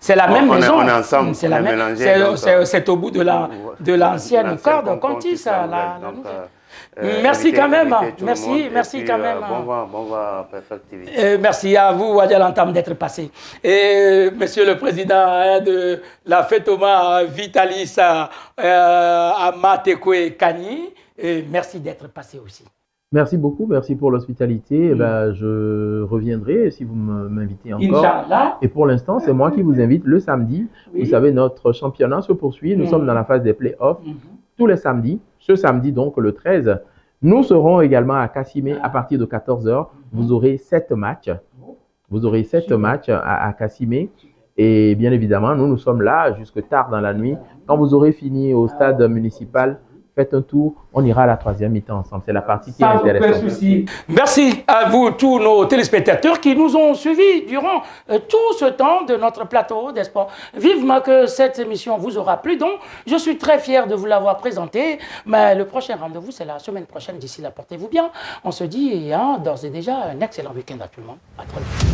C'est la même maison. On est ensemble, c'est la même. C'est au bout de l'ancienne corde Contis, la nouvelle. Merci quand même. Merci quand même. Bon vent, Perfect TV. Merci à vous, Wadjal Antam, d'être passé. Et monsieur le président de la Fetoma Vitalis Amatekwe Kani, merci d'être passé aussi. Merci beaucoup, merci pour l'hospitalité. Je reviendrai si vous m'invitez encore. Inch'Allah. Et pour l'instant, c'est moi qui vous invite le samedi. Oui. Vous savez, notre championnat se poursuit. Nous sommes dans la phase des playoffs tous les samedis. Ce samedi, donc le 13, nous serons également à Kassimé à partir de 14 h. Vous aurez 7 matchs. Vous aurez 7 matchs à Kassimé. Et bien évidemment, nous sommes là jusque tard dans la nuit. Quand vous aurez fini au stade municipal, faites un tour, on ira à la 3e mi-temps ensemble. C'est la partie qui est intéressante. Merci à vous, tous nos téléspectateurs qui nous ont suivis durant tout ce temps de notre plateau des sports. Vivement que cette émission vous aura plu. Donc, je suis très fier de vous l'avoir présentée. Mais le prochain rendez-vous, c'est la semaine prochaine. D'ici là, portez-vous bien. On se dit, d'ores et déjà, un excellent week-end à tout le monde. À très vite.